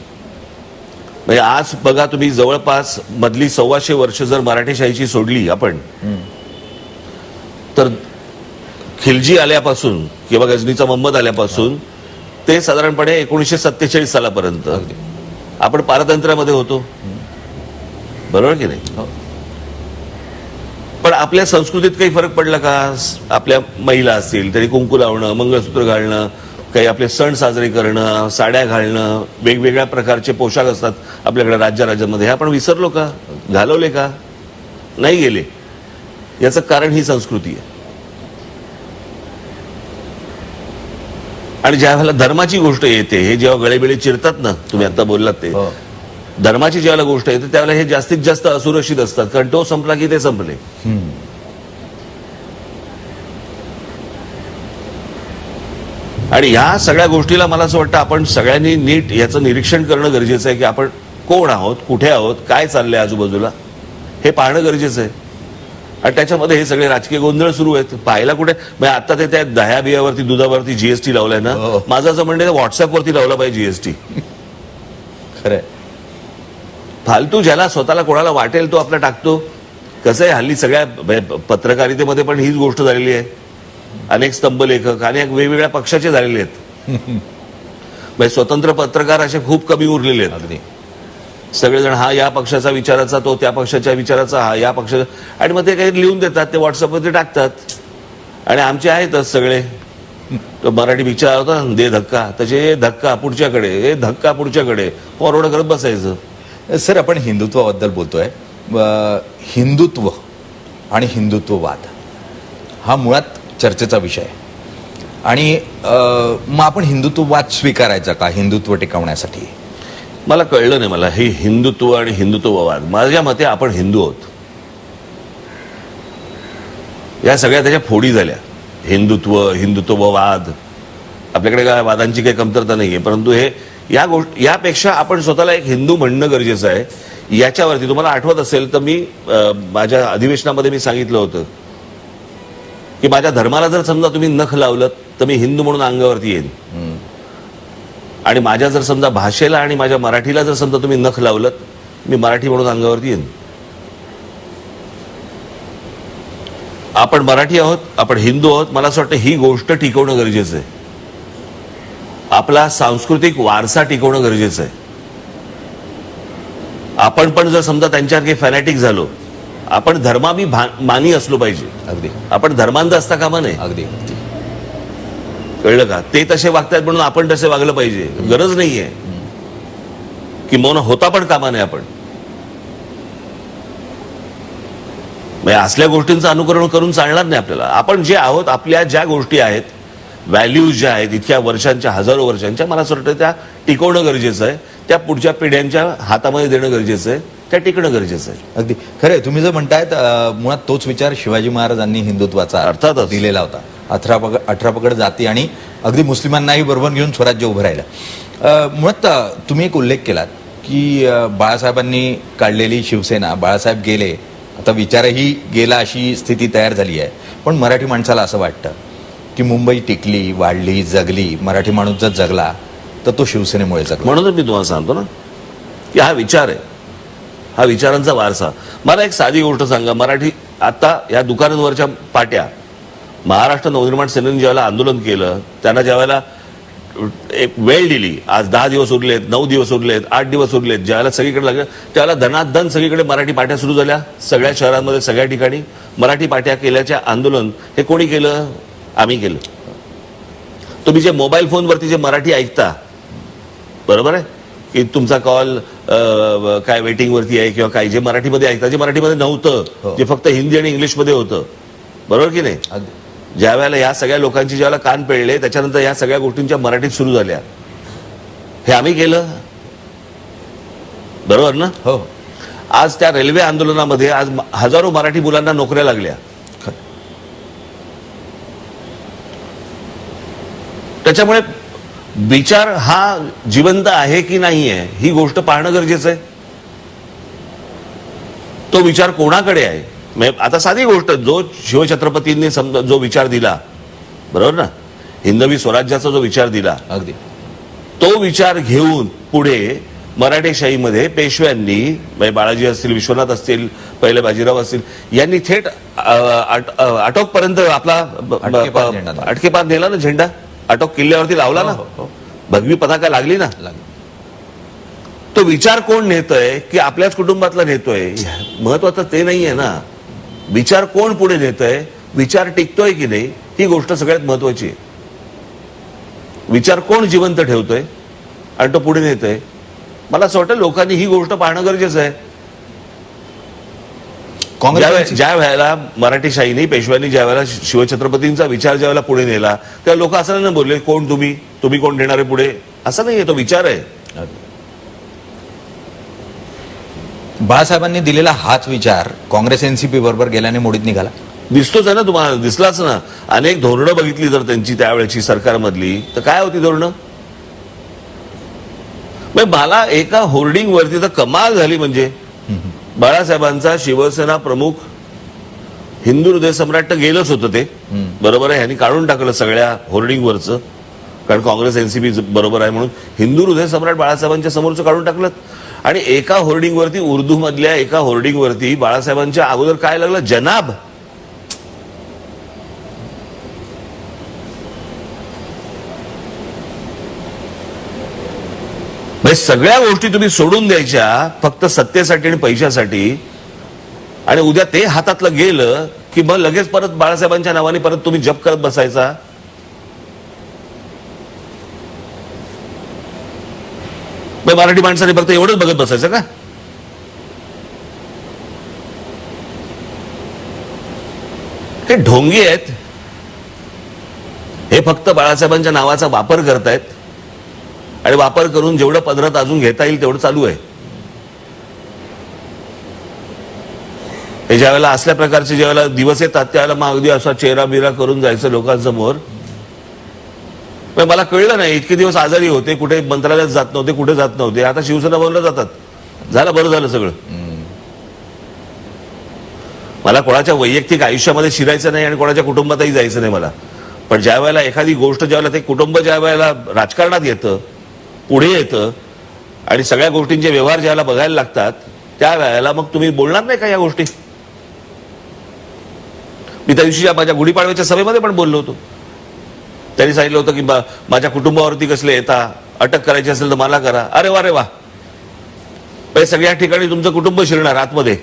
म्हणजे आज बघा तुम्ही, जवळपास मधली 125 वर्ष जर मराठेशाहीची सोडली आपण, तर खिलजी आल्यापासून किंवा गजनीचा मोहम्मद आल्यापासून ते साधारणपणे 1947 सालापर्यंत आपण पारतंत्र्यामध्ये होतो, बरोबर की नाही. पण आपल्या संस्कृतीत काही फरक पडला का? आपल्या महिला असतील तरी कुंकू लावणं, मंगळसूत्र घालणं, काही आपले सण साजरे करणं, साड्या घालणं, वेगवेगळ्या प्रकारचे पोशाख असतात आपल्याकडे राज्यामध्ये, हे आपण विसरलो का? घालवले का? नाही गेले. याचं कारण ही संस्कृती आहे. आणि ज्या वेळेला धर्माची गोष्ट येते, हे जेव्हा गळेबिळे चिरतात ना, तुम्ही आता बोललात ते, धर्माची ज्यावेळेला गोष्ट येते त्यावेळेला हे जास्तीत जास्त असुरक्षित असतात, कारण तो संपला की ते संपले. आणि ह्या सगळ्या गोष्टीला मला असं वाटतं आपण सगळ्यांनी नीट याचं निरीक्षण करणं गरजेचं आहे की आपण कोण आहोत, कुठे आहोत, काय चाललंय आजूबाजूला, हे पाहणं गरजेचं आहे. आणि त्याच्यामध्ये हे सगळे राजकीय गोंधळ सुरू आहेत. पाहायला कुठे, आता ते त्या दह्या बियावरती, दुधावरती जीएसटी लावलाय ना, माझं असं म्हणणं व्हॉट्सअपवरती लावला पाहिजे जीएसटी. खरंय. फालतू ज्याला स्वतःला कोणाला वाटेल तो आपला टाकतो. कसं आहे, हल्ली सगळ्या पत्रकारितेमध्ये पण हीच गोष्ट झालेली आहे. अनेक स्तंभ लेखक अनेक वेगवेगळ्या पक्षाचे झालेले आहेत. म्हणजे स्वतंत्र पत्रकार असे खूप कमी उरलेले आहेत. अगदी सगळेजण हा या पक्षाचा विचाराचा, तो त्या पक्षाच्या विचाराचा, हा या पक्षाचा, आणि मग ते काही लिहून देतात, ते व्हॉट्सअपवरती टाकतात. आणि आमचे आहेतच सगळे. तो मराठी विचार होता, दे धक्का, तसे धक्का पुढच्याकडे, हे धक्का पुढच्याकडे, फॉरवर्ड करत बसायचं. सर, आपण हिंदुत्वाबद्दल बोलतोय. हिंदुत्व आणि हिंदुत्ववाद हा मुळात चर्चेचा विषय आहे. आणि मग आपण हिंदुत्ववाद स्वीकारायचा का हिंदुत्व टिकवण्यासाठी? मला कळलं नाही. मला हे हिंदुत्व आणि हिंदुत्ववाद, माझ्या मते आपण हिंदू आहोत. या सगळ्या त्याच्या फोडी झाल्या. हिंदुत्व, हिंदुत्ववाद, आपल्याकडे काय वादांची काही कमतरता नाहीये, परंतु हे या गोष्ट यापेक्षा आपण स्वतःला एक हिंदू म्हणणं गरजेचं आहे. याच्यावरती तुम्हाला आठवत असेल तर मी माझ्या अधिवेशनामध्ये मी सांगितलं होतं की माझ्या धर्माला जर समजा तुम्ही नख लावलं तर मी हिंदू म्हणून अंगावरती येईन, आणि माझ्या जर समजा भाषेला आणि माझ्या मराठीला जर समजा तुम्ही नख लावलं मी मराठी म्हणून अंगावरती येईन. आपण मराठी आहोत, आपण हिंदू आहोत. मला असं वाटतं ही गोष्ट टिकवणं गरजेचं आहे. आपला सांस्कृतिक वारसा टिकवणं गरजेचं आहे. आपण पण जर समजा त्यांच्यासारखे फॅनॅटिक झालो, आपण मानी असलो पाहिजे. अगदी आपण धर्मांध असता कामा नये. अगदी कळलं का? ते तसे वागतात म्हणून आपण तसे वागलं पाहिजे, गरज नाहीये. किंवा होता पण कामा नये आपण. म्हणजे असल्या गोष्टींचं अनुकरण करून चालणार नाही आपल्याला. आपण जे आहोत, आपल्या ज्या गोष्टी आहेत, व्हॅल्यूज ज्या आहेत इतक्या वर्षांच्या, हजारो वर्षांच्या, मला असं वाटतं त्या टिकवणं गरजेचं आहे. त्या पुढच्या पिढ्यांच्या हातामध्ये देणं गरजेचं आहे. त्या टिकणं गरजेचं आहे. अगदी खरं. तुम्ही जर म्हणतायत मुळात तोच विचार शिवाजी महाराजांनी हिंदुत्वाचा अर्थातच दिलेला होता. 18 पगड जाती आणि अगदी मुस्लिमांनाही बरोबर घेऊन स्वराज्य उभं राहिलं. मुळात तुम्ही एक उल्लेख केलात की बाळासाहेबांनी काढलेली शिवसेना, बाळासाहेब गेले, आता विचारही गेला अशी स्थिती तयार झाली आहे. पण मराठी माणसाला असं वाटतं की मुंबई टिकली, वाढली, जगली. मराठी माणूस जर जगला तर तो शिवसेनेमुळे जगला. म्हणूनच मी तुम्हाला सांगतो ना की हा विचार आहे, हा विचारांचा वारसा. मला एक साधी गोष्ट सांगा. मराठी आता या दुकानांवरच्या पाट्या, महाराष्ट्र नवनिर्माण सेनेने ज्यावेळेला आंदोलन केलं, त्यांना ज्यावेळेला एक वेळ दिली, आज 10 दिवस उरलेत, 9 दिवस उरलेत, 8 दिवस उरलेत, ज्यावेळेला सगळीकडे लागलं त्यावेळेला धनाधन सगळीकडे मराठी पाट्या सुरू झाल्या. सगळ्या शहरांमध्ये, सगळ्या ठिकाणी मराठी पाट्या केल्याच्या आंदोलन हे कोणी केलं? आम्ही केलं. तुम्ही जे मोबाईल फोनवरती जे मराठी ऐकता, बरोबर आहे की तुमचा कॉल काय वेटिंग वरती आहे किंवा काय, जे मराठीमध्ये ऐकता, जे मराठीमध्ये नव्हतं, जे फक्त हिंदी आणि इंग्लिशमध्ये होतं, बरोबर की नाही? ज्या वेळेला या सगळ्या लोकांची ज्यावेळेला कान पेळले, त्याच्यानंतर या सगळ्या गोष्टींच्या मराठीत सुरू झाल्या. हे आम्ही केलं, बरोबर ना? हो. आज त्या रेल्वे आंदोलनामध्ये आज हजारो मराठी मुलांना नोकऱ्या लागल्या. त्याच्यामुळे विचार हा जिवंत आहे की नाही आहे ही गोष्ट पाहणं गरजेचं आहे. तो विचार कोणाकडे आहे? आता साधी गोष्ट, जो शिवछत्रपतींनी समजा जो विचार दिला, बरोबर ना, हिंदवी स्वराज्याचा जो विचार दिला, अगदी तो विचार घेऊन पुढे मराठेशाहीमध्ये पेशव्यांनी, बाळाजी असतील, विश्वनाथ असतील, पहिले बाजीराव असतील, यांनी थेट आटोकपर्यंत आपला अटकेपार नेला ना, झेंडा आटोक किल्ल्यावरती लावला ना, भगवी पताका लागली ना. तो विचार कोण नेतोय की आपल्याच कुटुंबातला नेतोय, महत्वाचं ते नाहीये ना. विचार कोण पुढे नेतोय, विचार टिकतोय की नाही, ही गोष्ट सगळ्यात महत्वाची आहे. विचार कोण जिवंत ठेवतोय आणि तो पुढे नेतोय, मला असं वाटतं लोकांनी ही गोष्ट पाहणं गरजेचं आहे. ज्या वेळेला मराठीशाहीने, पेशव्यांनी ज्या वेळेला शिवछत्रपतींचा विचार ज्या वेळेला पुढे नेला, तेव्हा लोक असं नाही बोलले कोण तुम्ही कोण नेणार आहे पुढे, असं नाहीये. तो विचार आहे. बाळासाहेबांनी दिलेला हाच विचार काँग्रेस एनसीपी बरोबर गेल्याने मोडीत निघाला. दिसतोच आहे ना तुम्हाला, दिसलाच ना. अनेक धोरणं बघितली तर त्यांची त्यावेळेची सरकारमधली, तर काय होती धोरणं? मला एका होर्डिंग वरती तर कमाल झाली. म्हणजे बाळासाहेबांचा शिवसेना प्रमुख हिंदू हृदय सम्राट गेलंच होतं ते, बरोबर आहे. ह्यांनी काढून टाकलं सगळ्या होर्डिंगवरचं, कारण काँग्रेस एनसीपी बरोबर आहे म्हणून हिंदू हृदय सम्राट बाळासाहेबांच्या समोरचं काढून टाकलं. आणि एका होर्डिंगवरती, उर्दू मधल्या एका होर्डिंगवरती बाळासाहेबांच्या अगोदर काय लागलं, जनाब. सगळ्या गोष्टी तुम्ही सोडून द्यायच्या फक्त सत्तेसाठी आणि पैशासाठी, आणि उद्या ते हातातलं गेलं की मग लगेच परत बाळासाहेबांच्या नावाने परत तुम्ही जप करत बसायचा. मराठी माणसाने फक्त एवढंच बघत बसायचं का? हे ढोंगी आहेत. हे फक्त बाळासाहेबांच्या नावाचा वापर करतायत आणि वापर करून जेवढं पदरात अजून घेता येईल तेवढं चालू आहे. हे ज्या वेळेला असल्या प्रकारचे ज्या वेळेला दिवस येतात त्यावेळेला मग अगदी असा चेहरा बिरा करून जायचं लोकांसमोर पण मला कळलं नाही, इतके दिवस आजारी होते, कुठे मंत्रालयात जात नव्हते, कुठे जात नव्हते, आता शिवसेना भवनला जातात. झालं, बरं झालं सगळं. मला कोणाच्या वैयक्तिक आयुष्यामध्ये शिरायचं नाही आणि कोणाच्या कुटुंबातही जायचं नाही मला. पण ज्या वेळेला एखादी गोष्ट, ज्यावेळेला ते कुटुंब ज्या वेळेला राजकारणात येतं, पुढे येतं आणि सगळ्या गोष्टींचे व्यवहार ज्यावेळेला बघायला लागतात, त्या वेळेला मग तुम्ही बोलणार नाही का या गोष्टी? मी त्या दिवशी माझ्या गुढीपाडव्याच्या सभेमध्ये पण बोललो होतो. त्यांनी सांगितलं होतं की माझ्या कुटुंबावरती कसले येता, अटक करायची असेल तर मला करा. अरे वा रे वा, सगळ्या ठिकाणी तुमचं कुटुंब शिरणार आतमध्ये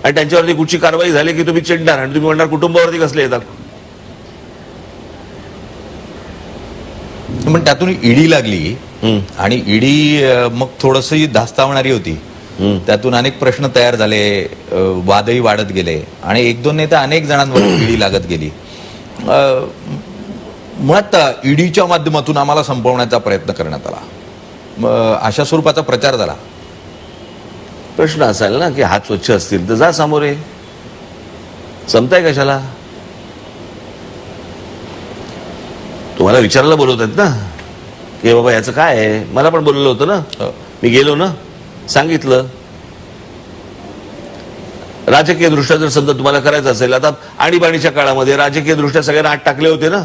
आणि त्यांच्यावरती कुठची कारवाई झाली की तुम्ही चिडणार आणि तुम्ही म्हणणार कुटुंबावरती कसले येतात. पण त्यातून ईडी लागली आणि ईडी मग थोडंसं धास्तावणारी होती. त्यातून अनेक प्रश्न तयार झाले, वादही वाढत गेले आणि एक दोन नेता अनेक जणांवर ईडी लागत गेली. मुळात ईडीच्या माध्यमातून आम्हाला संपवण्याचा प्रयत्न करण्यात आला, अशा स्वरूपाचा प्रचार झाला. प्रश्न असाल ना की हात स्वच्छ असतील तर जा सामोरे, संपताय कशाला? तुम्हाला विचारायला बोलवत आहेत ना की बाबा याचं काय आहे. मला पण बोलवलं होतं ना, मी गेलो ना, सांगितलं. राजकीय दृष्ट्या जर समजा तुम्हाला करायचं असेल, आता आणीबाणीच्या काळामध्ये राजकीय दृष्ट्या सगळ्यांना आत टाकले होते ना,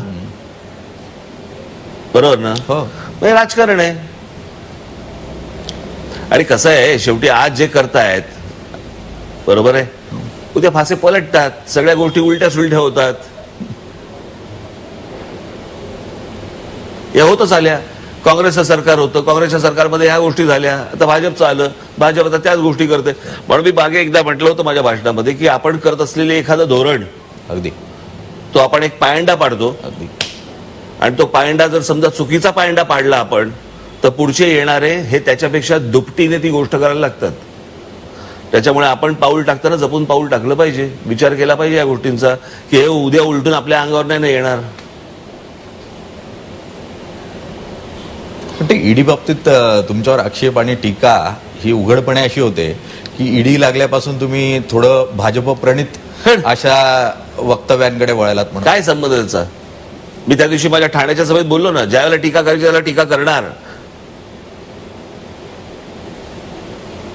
बरोबर ना? म्हणजे राजकारण आहे. आणि कसं आहे, शेवटी आज जे करतायत बरोबर आहे, उद्या फासे पलटतात, सगळ्या गोष्टी उलट्या सुलट्या होतात. या होतच आल्या. काँग्रेसचं सरकार होतं, काँग्रेसच्या सरकारमध्ये ह्या गोष्टी झाल्या. आता भाजपचं आलं, भाजप आता त्याच गोष्टी करते. म्हणून मी मागे एकदा म्हटलं होतं माझ्या भाषणामध्ये की आपण करत असलेले एखादं धोरण, अगदी तो आपण एक पायंडा पाडतो, अगदी, आणि तो पायंडा जर समजा चुकीचा पायंडा पाडला आपण, तर पुढचे येणारे हे त्याच्यापेक्षा दुपटीने ती गोष्ट करायला लागतात. त्याच्यामुळे आपण पाऊल टाकताना जपून पाऊल टाकलं पाहिजे, विचार केला पाहिजे या गोष्टींचा की हे उद्या उलटून आपल्या अंगावर नाही येणार. पण ते ईडी बाबतीत तुमच्यावर आक्षेप आणि टीका ही उघडपणे अशी होते की ईडी लागल्यापासून तुम्ही थोडं भाजप प्रणित अशा वक्तव्यांकडे वळालात म्हणून. काय संबंध त्याचा? मी त्या दिवशी माझ्या ठाण्याच्या सभेत बोललो ना, ज्यावेळेला टीका करायची त्याला टीका करणार.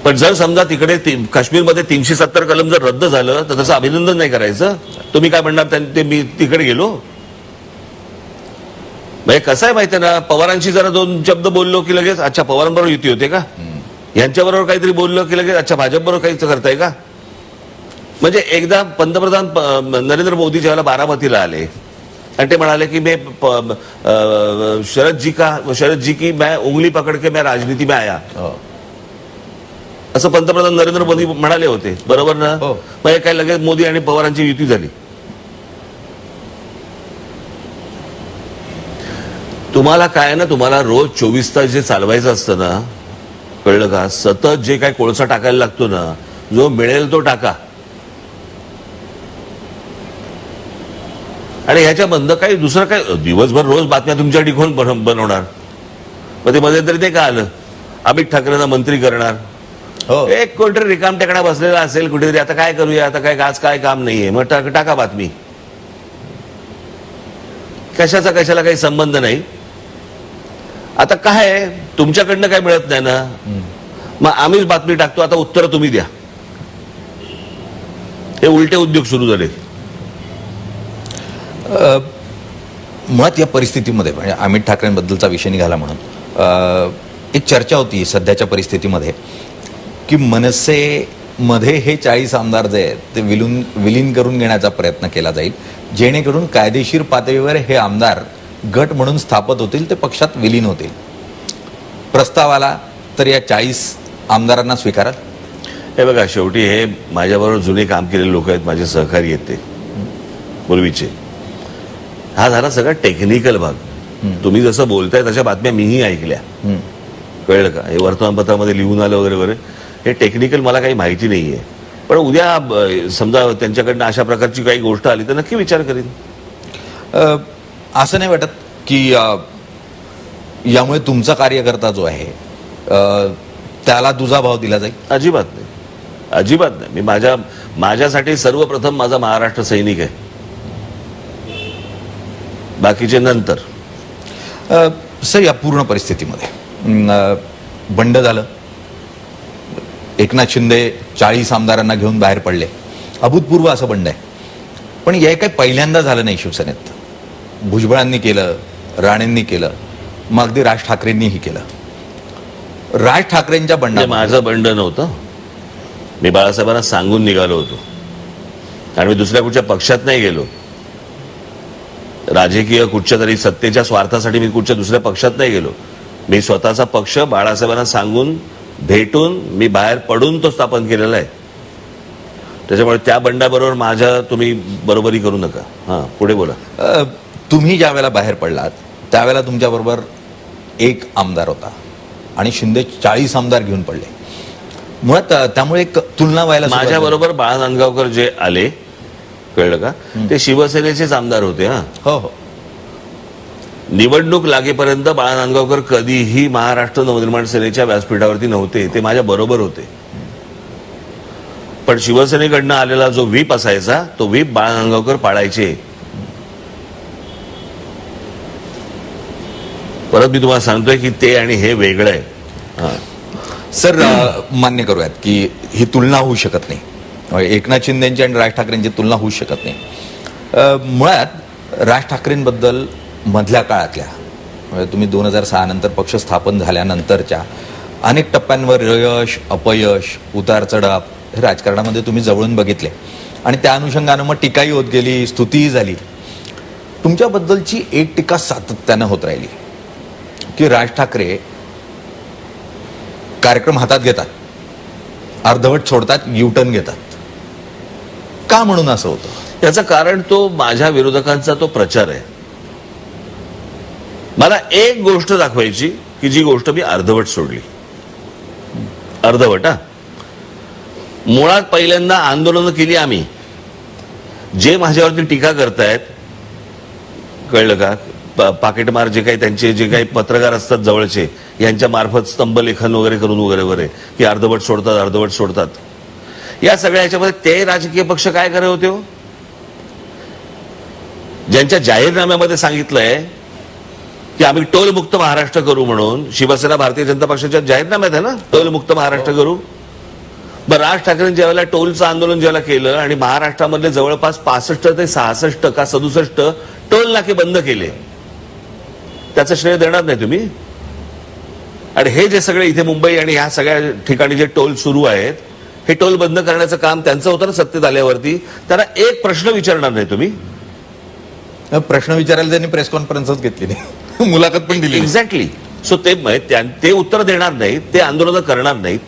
पण जर समजा तिकडे काश्मीरमध्ये 370 कलम जर रद्द झालं तर त्याचं अभिनंदन नाही करायचं? तुम्ही काय म्हणणार ते मी तिकडे गेलो? म्हणजे कसं आहे माहितीये ना, पवारांशी जरा दोन शब्द बोललो की लगेच अच्छा पवारांबरोबर युती होते का, यांच्याबरोबर काहीतरी बोललो की लगेच अच्छा भाजप बरोबर काहीच करताय का. म्हणजे एकदा पंतप्रधान नरेंद्र मोदी ज्यावेळेला बारामतीला आले आणि ते म्हणाले की मैं शरद जी की मैं उंगली पकड़ के मैं राजनीति में आया, असं पंतप्रधान नरेंद्र मोदी म्हणाले होते, बरोबर ना? म्हणजे काय लगेच मोदी आणि पवारांची युती झाली. तुम्हाला काय ना, तुम्हाला रोज 24 तास जे चालवायचं असतं ना, कळलं का? सतत जे काय कोळसा टाकायला लागतो ना, जो मिळेल तो टाका. आणि ह्याच्यामधनं काही दुसरं काय, दिवसभर रोज बातम्या तुमच्यासाठी कोण बनवणार? मग ते मध्ये तरी ते काय आलं, अमित ठाकरेंना मंत्री करणार. एक कोणतरी रिकाम टेकडा बसलेला असेल कुठेतरी, आता काय करूया, आता काय आज काय काम नाहीये, मग टाका बातमी. कशाचा कशाला काही संबंध नाही. आता काय तुमच्याकडनं काय मिळत नाही ना, मग आम्हीच बातमी टाकतो, आता उत्तर तुम्ही द्या. हे उलटे उद्योग सुरू झाले. मुळात या परिस्थितीमध्ये म्हणजे अमित ठाकरेंबद्दलचा विषय निघाला म्हणून एक चर्चा होती सध्याच्या परिस्थितीमध्ये की मनसेमध्ये हे 40 आमदार जे आहेत ते विलीन करून घेण्याचा प्रयत्न केला जाईल, जेणेकरून कायदेशीर पातळीवर हे आमदार गट म्हणून स्थापित होतील, ते पक्षात विलीन होतील. प्रस्तावाला तर या 40 आमदारांना स्वीकाराल? हे बघा, शेवटी हे माझ्याबरोबर जुने काम केलेले लोक आहेत, माझे सहकारी आहेत ते पूर्वीचे. हा झाला सगळा टेक्निकल भाग. तुम्ही जसं बोलताय तशा बातम्या मीही ऐकल्या, कळलं का? हे वर्तमानपत्रामध्ये लिहून आलं वगैरे वगैरे, हे टेक्निकल मला काही माहिती नाहीये. पण उद्या समजा त्यांच्याकडनं अशा प्रकारची काही गोष्ट आली तर नक्की विचार करीन. असं नाही वाटत की यामुळे तुमचा कार्यकर्ता जो आहे त्याला दुजाभाव दिला जाईल? अजिबात नाही, अजिबात नाही. मी माझ्यासाठी सर्वप्रथम माझा महाराष्ट्र सैनिक आहे, बाकीचे नंतर. सर, या पूर्ण परिस्थितीमध्ये बंड झालं, एकनाथ शिंदे 40 आमदारांना घेऊन बाहेर पडले, अभूतपूर्व असं बंड आहे. पण हे काही पहिल्यांदा झालं नाही शिवसेनेत. भुजबळांनी केलं, राणेंनी केलं, मग अगदी राज ठाकरेंनीही केलं. राज ठाकरेंच्या म्हणजे बंडा माझं बंड नव्हतं, मी बाळासाहेबांना सांगून निघालो होतो आणि मी दुसऱ्या कुठच्या पक्षात नाही गेलो. राजकीय कुठच्या तरी सत्तेच्या स्वार्थासाठी मी कुठच्या दुसऱ्या पक्षात नाही गेलो. मी स्वतःचा पक्ष बाळासाहेबांना सांगून भेटून मी बाहेर पडून तो स्थापन केलेला आहे. त्याच्यामुळे त्या बंडाबरोबर माझ्या तुम्ही बरोबरी करू नका. हा, पुढे बोला. तुम्ही ज्या वेळेला बाहेर पडलात त्यावेळेला तुमच्याबरोबर एक आमदार होता आणि शिंदे 40 आमदार घेऊन पडले. मुळात त्यामुळे एक तुलना व्हायला सुरुवात माझ्या झाली. बरोबर बाळा नांदगावकर जे आले, कळलं का, ते शिवसेनेचेच आमदार होते. हा, हो हो. निवडणूक लागेपर्यंत बाळा नांदगावकर कधीही महाराष्ट्र नवनिर्माण सेनेच्या व्यासपीठावरती नव्हते, ते माझ्या बरोबर होते. पण शिवसेनेकडनं आलेला जो व्हीप असायचा तो व्हीप बाळा नांदगावकर पाळायचे. परत मी तुम्हाला सांगतोय की ते आणि हे वेगळं आहे. हा. सर, मान्य करूयात की ही तुलना होऊ शकत नाही. एकनाथ शिंदेची आणि राज ठाकरेंची तुलना होऊ शकत नाही. मुळात राज ठाकरेंबद्दल मधल्या काळातल्या, म्हणजे तुम्ही 2006 नंतर पक्ष स्थापन झाल्यानंतरच्या अनेक टप्प्यांवर यश, अपयश, उतार चढाव हे राजकारणामध्ये तुम्ही जवळून बघितले आणि त्या अनुषंगानं मग टीकाही होत गेली, स्तुतीही झाली. तुमच्याबद्दलची एक टीका सातत्यानं होत राहिली की राज ठाकरे कार्यक्रम हातात घेतात, अर्धवट सोडतात, युटर्न घेतात. का म्हणून असं होतं? याचं कारण तो माझ्या विरोधकांचा तो प्रचार आहे. मला एक गोष्ट दाखवायची की जी गोष्ट मी अर्धवट सोडली. अर्धवट. हा, मुळात पहिल्यांदा आंदोलनं केली आम्ही. जे माझ्यावरती टीका करतायत, कळलं का, पाकिटमार जे काही त्यांचे जे काही पत्रकार असतात जवळचे, यांच्या मार्फत स्तंभलेखन वगैरे करून वगैरे वगैरे की अर्धवट सोडतात, अर्धवट सोडतात, या सगळ्या ह्याच्यामध्ये ते राजकीय पक्ष काय करत होते हो? ज्यांच्या जाहीरनाम्यामध्ये सांगितलंय की आम्ही टोलमुक्त महाराष्ट्र करू म्हणून, शिवसेना भारतीय जनता पक्षाच्या जाहीरनाम्यात आहे ना, टोलमुक्त महाराष्ट्र करू. बरं, राज ठाकरेंनी ज्यावेळेला टोलचं आंदोलन ज्यावेळेला केलं आणि महाराष्ट्रामधले जवळपास 65 ते 66 का 67 टोल नाके बंद केले, त्याचं श्रेय देणार नाही तुम्ही? आणि हे जे सगळे इथे मुंबई आणि ह्या सगळ्या ठिकाणी जे टोल सुरू आहेत, हे टोल बंद करण्याचं काम त्यांचं होतं ना सत्तेत आल्यावरती. त्यांना एक प्रश्न विचारणार नाही तुम्ही? प्रश्न विचारायला त्यांनी प्रेस कॉन्फरन्सच घेतली नाही, मुलाखत पण दिली. एक्झॅक्टली. सो ते उत्तर देणार नाहीत, ते आंदोलन करणार नाहीत.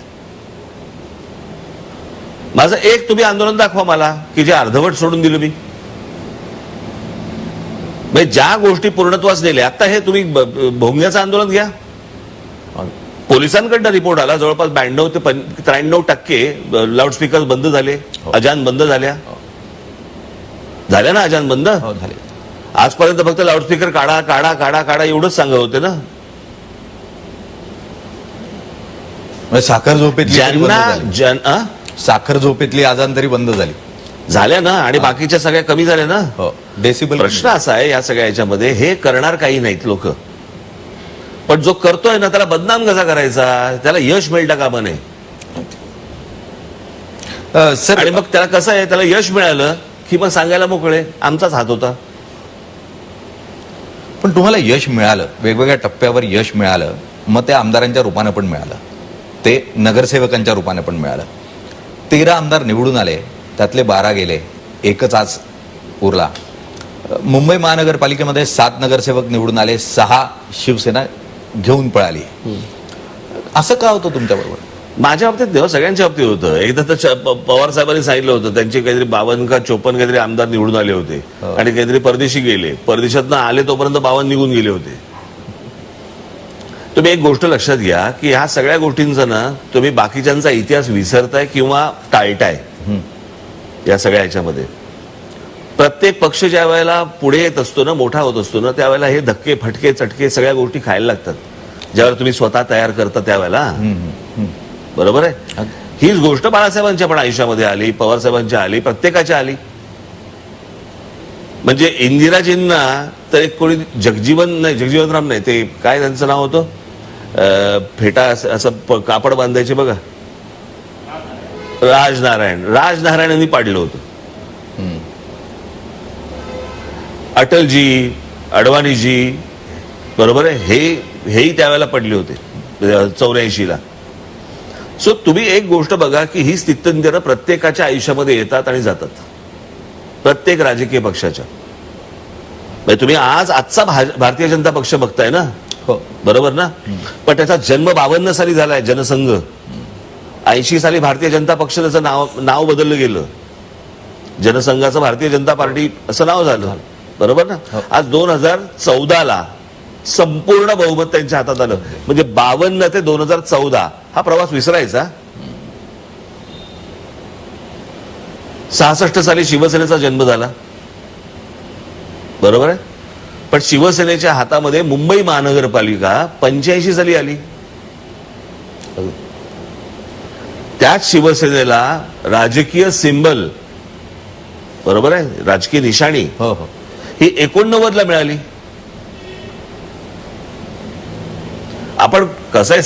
माझं एक तुम्ही आंदोलन दाखवा मला की जे अर्धवट सोडून दिलं मी. म्हणजे ज्या गोष्टी पूर्णत्वास नेल्या, आता हे तुम्ही भोंग्याचं आंदोलन घ्या. पोलिसांकडनं रिपोर्ट आला, जवळपास 92 ते 93% लाऊडस्पीकर बंद झाले, अजान बंद झाल्या ना, अजान बंद झाले. आजपर्यंत फक्त लाऊडस्पीकर काढा काढा काढा काढा एवढंच सांगत होते ना. साखर झोपेतली साखर झोपेतली आजान तरी बंद झाली, झाल्या ना, आणि बाकीच्या सगळ्या कमी झाल्या ना. डेसिबल. प्रश्न असा आहे या सगळ्या याच्यामध्ये, हे करणार काही नाहीत लोक, पण जो करतोय ना त्याला बदनाम कसा करायचा, त्याला यश मिळता कामा नये. सर, आणि मग त्याला कसं आहे, त्याला यश मिळालं की मग सांगायला मोकळे आमचाच हात होता. पण तुम्हाला यश मिळालं, वेगवेगळ्या टप्प्यावर यश मिळालं, मग ते आमदारांच्या रूपानं पण मिळालं, ते नगरसेवकांच्या रूपानं पण मिळालं. 13 आमदार निवडून आले, त्यातले 12 गेले, एकच आज उरला. मुंबई महानगरपालिकेमध्ये 7 नगरसेवक निवडून आले, 6 शिवसेना घेऊन पळाली. असं का होतं तुमच्याबरोबर? माझ्या बाबतीत देव सगळ्यांच्या बाबतीत होतं. एकदा तर पवार साहेबांनी सांगितलं होतं, त्यांचे काहीतरी 52 का 54 काहीतरी आमदार निवडून आले होते आणि काहीतरी परदेशी गेले, परदेशातनं आले तोपर्यंत 52 निघून गेले होते. तुम्ही एक गोष्ट लक्षात घ्या की ह्या सगळ्या गोष्टींचा ना तुम्ही बाकीच्यांचा इतिहास विसरताय किंवा टाळताय. या सगळ्या ह्याच्यामध्ये प्रत्येक पक्ष ज्या वेळेला पुढे येत असतो ना, मोठा होत असतो ना, त्यावेळेला हे धक्के फटके चटके सगळ्या गोष्टी खायला लागतात, ज्यावेळेला तुम्ही स्वतः तयार करता त्यावेळेला. बरोबर आहे. हीच गोष्ट बाळासाहेबांच्या पण आयुष्यामध्ये आली, पवार साहेबांच्या आली, प्रत्येकाच्या आली. म्हणजे इंदिराजींना तर एक कोणी जगजीवनराम नाही, ते काय त्यांचं नाव होतं, फेटा असं कापड बांधायचे बघा, राजनारायणांनी पाडलं होतं. अटलजी, अडवाणीजी, बरोबर आहे, हेही त्यावेळेला पडले होते 84ला. सो तुम्ही एक गोष्ट बघा की ही स्थित्यंतरं प्रत्येकाच्या आयुष्यामध्ये येतात आणि जातात, प्रत्येक राजकीय पक्षाच्या. म्हणजे तुम्ही आजचा भारतीय जनता पक्ष बघताय ना, हो बरोबर ना, पण त्याचा जन्म 52 साली झालाय, जनसंघ. 80 साली भारतीय जनता पक्ष त्याचं नाव बदललं गेलं, जनसंघाचं भारतीय जनता पार्टी असं नाव झालं, बरोबर ना. आज 2014ला संपूर्ण बहुमत त्यांच्या हातात आलं. म्हणजे 52 ते 2014 हा प्रवास विसरायचा. 66 साली शिवसेनेचा जन्म झाला, बरोबर आहे, पण शिवसेनेच्या हातामध्ये मुंबई महानगरपालिका 85 साली आली. त्याच शिवसेनेला राजकीय सिंबल, बरोबर आहे, राजकीय निशाणी हो हो ही 89ला मिळाली. आपण कसं आहे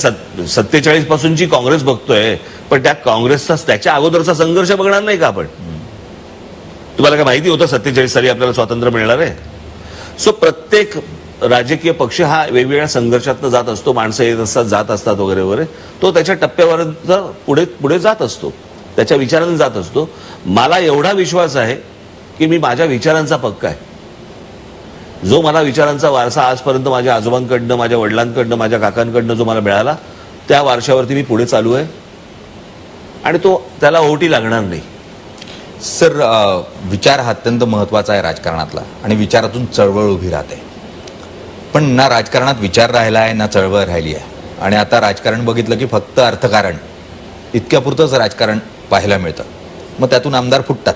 47 पासूनची काँग्रेस बघतोय, पण त्या काँग्रेसचा त्याच्या अगोदरचा संघर्ष बघणार नाही का आपण? तुम्हाला काय माहिती होतं 47 साली आपल्याला स्वातंत्र्य मिळणार आहे? सो प्रत्येक राजकीय पक्ष हा वेगवेगळ्या संघर्षातनं जात असतो, माणसं येत असतात, जात असतात वगैरे वगैरे. तो त्याच्या टप्प्यावर पुढे पुढे जात असतो, त्याच्या विचारांनी जात असतो. मला एवढा विश्वास आहे की मी माझ्या विचारांचा पक्का आहे. जो मला विचारांचा वारसा आजपर्यंत माझ्या आजोबांकडनं, माझ्या वडिलांकडनं, माझ्या काकांकडनं जो मला मिळाला, त्या वारशावरती मी पुढे चालू आहे आणि तो त्याला ओहोटी लागणार नाही. सर, विचार हा अत्यंत महत्वाचा आहे राजकारणातला, आणि विचारातून चळवळ उभी राहते. पण ना राजकारणात विचार राहिला आहे, ना चळवळ राहिली आहे. आणि आता राजकारण बघितलं की फक्त अर्थकारण इतक्यापुरतंच राजकारण पाहायला मिळतं. मग त्यातून आमदार फुटतात.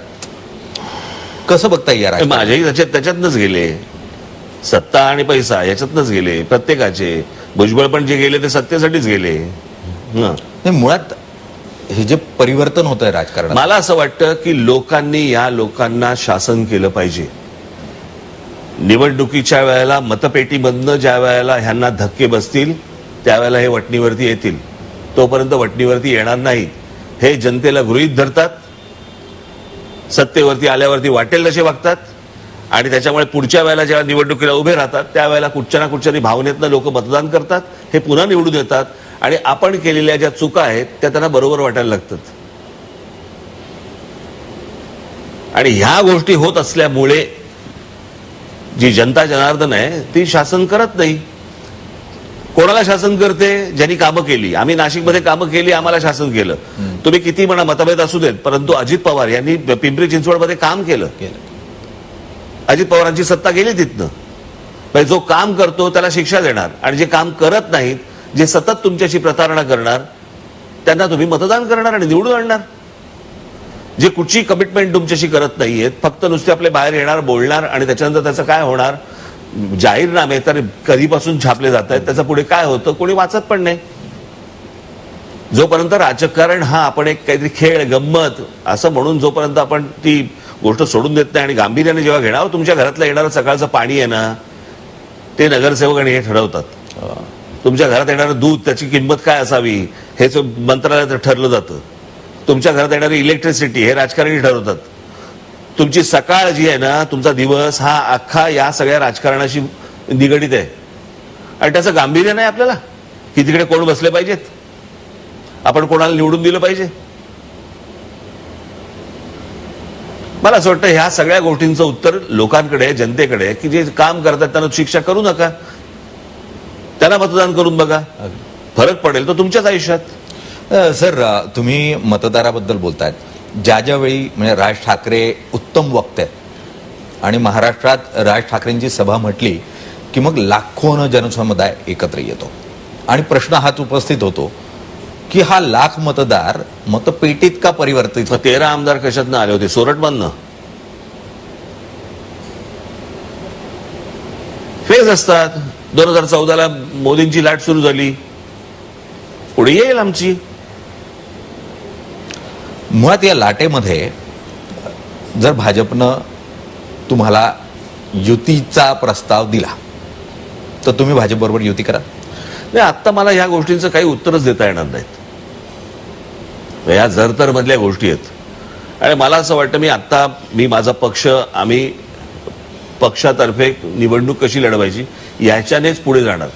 कसं बघता येईल राजकारण? माझेही त्याच्यातनंच गेले, सत्ता आणि पैसा याच्यातनंच गेले प्रत्येकाचे. भुजबळ पण जे गेले ते सत्तेसाठीच गेले. नाही, मुळात हे जे परिवर्तन होत आहे राजकारणात, मला असं वाटतं की लोकांना शासन केलं पाहिजे. निवडणुकीच्या वेळेला मतपेटीमधनं ज्या वेळेला ह्यांना धक्के बसतील त्यावेळेला हे वटणीवरती येतील. तोपर्यंत वटणीवरती येणार नाही. हे जनतेला गृहीत धरतात, सत्तेवरती आल्यावरती वाटेल तसे वागतात, आणि त्याच्यामुळे पुढच्या वेळेला जेव्हा निवडणुकीला उभे राहतात त्यावेळेला कुठच्या ना कुठच्या भावनेतनं लोक मतदान करतात, हे पुन्हा निवडून येतात, आणि आपण केलेल्या ज्या चुका आहेत त्या त्यांना बरोबर वाटायला लागतात. आणि ह्या गोष्टी होत असल्यामुळे जी जनता जनार्दन आहे ती शासन करत नाही. कोणाला शासन करते? ज्यांनी कामं केली. आम्ही नाशिकमध्ये कामं केली, आम्हाला शासन केलं. तुम्ही किती म्हणा मतभेद असू देत, परंतु अजित पवार यांनी पिंपरी चिंचवडमध्ये काम केलं. अजित पवारांची सत्ता गेली तिथनं. म्हणजे जो काम करतो त्याला शिक्षा देणार, आणि जे काम करत नाहीत, जे सतत तुमच्याशी प्रतारणा करणार, त्यांना तुम्ही मतदान करणार आणि निवडून आणणार. जे कुठची कमिटमेंट तुमच्याशी करत नाहीयेत, फक्त नुसते आपले बाहेर येणार, बोलणार, आणि त्याच्यानंतर त्याचं काय होणार, जाहीरनामे तर कधीपासून छापले जात आहेत, त्याचं पुढे काय होतं कोणी वाचत पण नाही. जोपर्यंत राजकारण हा आपण एक काहीतरी खेळ, गंमत असं म्हणून जोपर्यंत आपण ती गोष्ट सोडून देत नाही आणि गांभीर्याने जेव्हा घेणार, तुमच्या घरातलं येणारं सकाळचं पाणी आहे ना, ते नगरसेवक आणि हे ठरवतात. तुमच्या घरात येणारं दूध, त्याची किंमत काय असावी हेच मंत्रालयात ठरलं जातं. तुमच्या घरात येणारी इलेक्ट्रिसिटी हे राजकारणी ठरवतात. तुमची सकाळ जी आहे ना, तुमचा दिवस हा अख्खा या सगळ्या राजकारणाशी निगडीत आहे. आणि त्याचं गांभीर्य नाही आपल्याला की तिकडे कोण बसले पाहिजेत, आपण कोणाला निवडून दिलं पाहिजे. मला असं वाटतं ह्या सगळ्या गोष्टींचं उत्तर लोकांकडे, जनतेकडे, की जे काम करतात त्यांना शिक्षा करू नका, त्यांना मतदान करून बघा, फरक पडेल तो तुमच्याच आयुष्यात. सर, तुम्ही मतदाराबद्दल बोलतायत. ज्या ज्यावेळी म्हणजे राज ठाकरे उत्तम वक्ते आहेत आणि महाराष्ट्रात राज ठाकरेंची सभा म्हटली की मग लाखोनं जनसमुदाय एकत्र येतो, आणि प्रश्न हाच उपस्थित होतो की हा लाख मतदार मतपेटीत का परिवर्तित? 13 आमदार कशातनं आले होते? सोरटमधनं. फेज असतात. 2014ला मोदींची लाट सुरू झाली, पुढे येईल आमची. मुळात या लाटेमध्ये जर भाजपनं तुम्हाला युतीचा प्रस्ताव दिला तर तुम्ही भाजपबरोबर युती करा? नाही, आत्ता मला ह्या गोष्टींचं काही उत्तरच देता येणार नाहीत. ह्या जर मधल्या गोष्टी आहेत आणि मला असं वाटतं मी माझा पक्ष, आम्ही पक्षातर्फे निवडणूक कशी लढवायची याच्यानेच पुढे जाणार.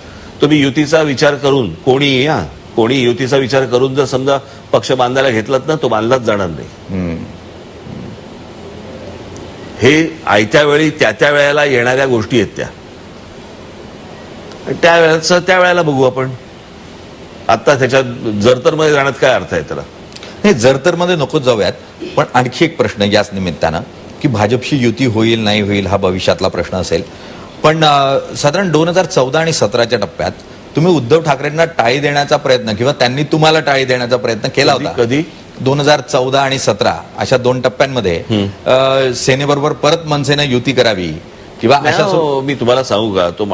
तुम्ही युतीचा विचार करून कोणी युतीचा विचार करून जर समजा पक्ष बांधायला घेतलात ना, तो बांधलाच जाणार नाही. हे आयत्या वेळी त्या वेळेला येणाऱ्या गोष्टी आहेत त्या वेळेला बघू आपण. आता त्याच्यात जर मध्ये जाण्यात काय अर्थ आहे त्याला? हे जर मध्ये नकोच जाऊयात. पण आणखी एक प्रश्न याच निमित्तानं की भाजपशी युती होईल नाही होईल हा भविष्यातला प्रश्न असेल. पण साधारण 2014 आणि 17च्या टप्प्यात तुम्ही उद्धव ठाकरेंना टाळी देण्याचा प्रयत्न किंवा त्यांनी तुम्हाला टाळी देण्याचा प्रयत्न केला होता. कधी? 2014 आणि 17 अशा 2 टप्प्यांमध्ये सेनेबरोबर परत मनसेनं युती करावी किंवा अशा मी तुम्हाला सांगू का, तो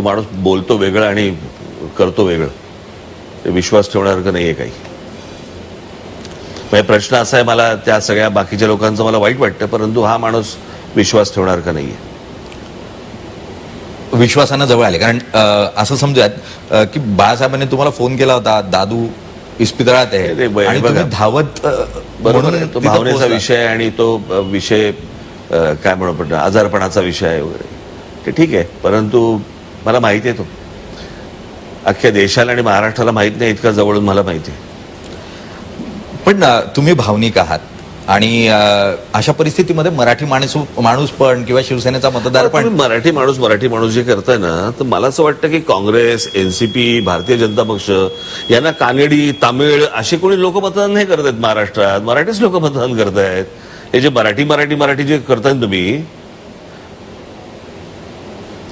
माणूस बोलतो वेगळं आणि करतो वेगळं. ते विश्वास ठेवण्यासारखं नाहीये काही. म्हणजे प्रश्न असा आहे, मला त्या सगळ्या बाकीच्या लोकांचं मला वाईट वाटतं, परंतु हा माणूस विश्वास ठेवण्यासारखा नाहीये. विश्वासानं जवळ आले. कारण असं समजूयात की बाळासाहेबांनी तुम्हाला फोन केला होता, दादू इस्पितळात आहे आणि तुम्ही धावत बरोबर आहे. तो भावनेचा विषय आहे आणि तो विषय काय म्हणू आपण आजारपणाचा विषय आहे वगैरे, ते ठीक आहे. परंतु मला माहिती आहे, तो अख्ख्या देशाला आणि महाराष्ट्राला माहित नाही इतका जवळून मला माहिती आहे. पण तुम्ही भावनिक आहात आणि अशा परिस्थितीमध्ये मराठी माणूस पण किंवा शिवसेनेचा मतदार पण मराठी माणूस जे करताय ना, तर मला असं वाटतं की काँग्रेस, एनसीपी, भारतीय जनता पक्ष यांना कानेडी, तामिळ असे कोणी लोक मतदान नाही करत आहेत महाराष्ट्रात. मराठीच लोक मतदान करतायत. हे जे मराठी जे करताय तुम्ही,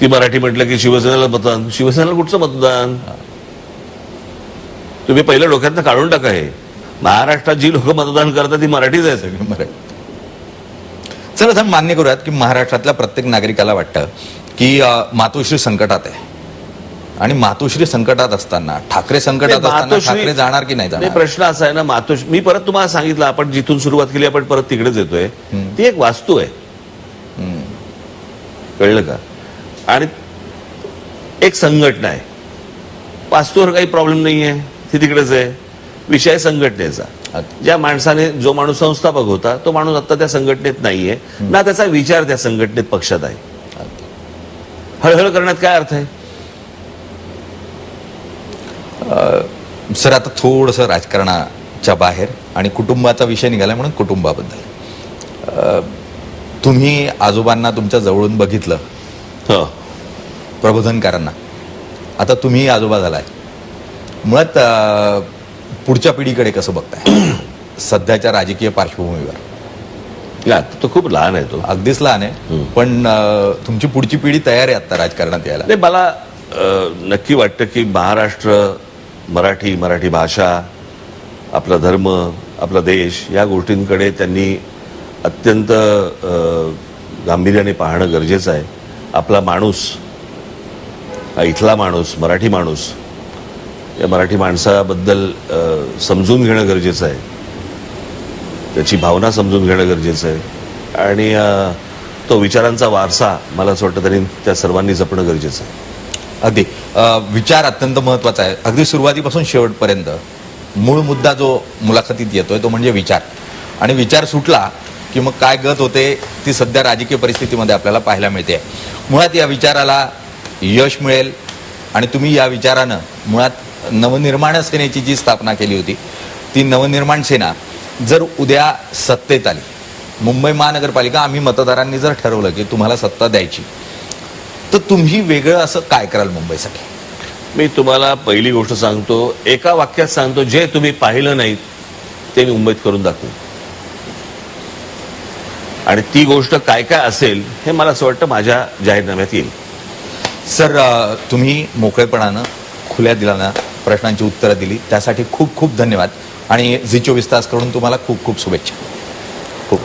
ती मराठी म्हटलं की शिवसेनेला मतदान. शिवसेनेला कुठचं मतदान? तुम्ही पहिलं डोक्यातनं काढून टाका. हे महाराष्ट्रात जी लोक मतदान करतात ती मराठीच आहेत सगळी. चला तर मान्य करूयात की महाराष्ट्रातल्या प्रत्येक नागरिकाला वाटतं की मातोश्री संकटात आहे आणि मातोश्री संकटात असताना, ठाकरे संकटात असताना ठाकरे जाणार की नाही जाणार? प्रश्न असा आहे ना, मी परत तुम्हाला सांगितलं, आपण जिथून सुरुवात केली आपण परत तिकडेच येतोय. ती एक वास्तू आहे, कळलं का? आणि एक संघटना आहे. वास्तूवर काही प्रॉब्लेम नाहीये, ती तिकडेच आहे. विषय संघटनेचा. ज्या माणसाने, जो माणूस संस्थापक होता, तो माणूस आता त्या संघटनेत नाहीये ना, त्याचा विचार त्या संघटनेत पक्षात आहे. हळहळ करण्यात काय अर्थ आहे? सर, आता थोडंसं राजकारणाच्या बाहेर आणि कुटुंबाचा विषय निघाला म्हणून कुटुंबाबद्दल. तुम्ही आजोबांना तुमच्या जवळून बघितलं, प्रबोधनकारांना. आता तुम्ही आजोबा झालाय. मुळात पुढच्या पिढीकडे कसं बघताय सध्याच्या राजकीय पार्श्वभूमीवर? तो खूप लहान आहे, तो अगदीच लहान आहे. पण तुमची पुढची पिढी तयार आहे आता राजकारणात यायला? नाही, मला नक्की वाटतं की महाराष्ट्र, मराठी भाषा, आपला धर्म, आपला देश, या गोष्टींकडे त्यांनी अत्यंत गांभीर्याने पाहणं गरजेचं आहे. आपला माणूस, इथला माणूस, मराठी माणूस, या मराठी माणसाबद्दल समजून घेणं गरजेचं आहे. त्याची भावना समजून घेणं गरजेचं आहे आणि तो विचारांचा वारसा मला असं वाटतं त्यांनी त्या सर्वांनी जपणं गरजेचं आहे. अगदी विचार अत्यंत महत्वाचा आहे. अगदी सुरुवातीपासून शेवटपर्यंत मूळ मुद्दा जो मुलाखतीत येतोय तो म्हणजे विचार. आणि विचार सुटला की मग काय गत होते ती सध्या राजकीय परिस्थितीमध्ये आपल्याला पाहायला मिळते. मुळात या विचाराला यश मिळेल आणि तुम्ही या विचारानं मुळात नवनिर्माण सेनेची जी स्थापना केली होती, ती नवनिर्माण सेना जर उद्या सत्तेत आली, मुंबई महानगरपालिका, आम्ही मतदारांनी जर ठरवलं की तुम्हाला सत्ता द्यायची, तर तुम्ही वेगळं असं काय कराल मुंबईसाठी? मी तुम्हाला पहिली गोष्ट सांगतो, एका वाक्यात सांगतो, जे तुम्ही पाहिलं नाही ते मी मुंबईत करून दाखवू. आणि ती गोष्ट काय काय असेल हे मला असं वाटतं माझ्या जाहीरनाम्यात येईल. सर, तुम्ही मोकळेपणानं, खुल्या दिलानं प्रश्नांची उत्तरं दिली, त्यासाठी खूप खूप धन्यवाद. आणि झी 24 तास कडून तुम्हाला खूप खूप शुभेच्छा. खूप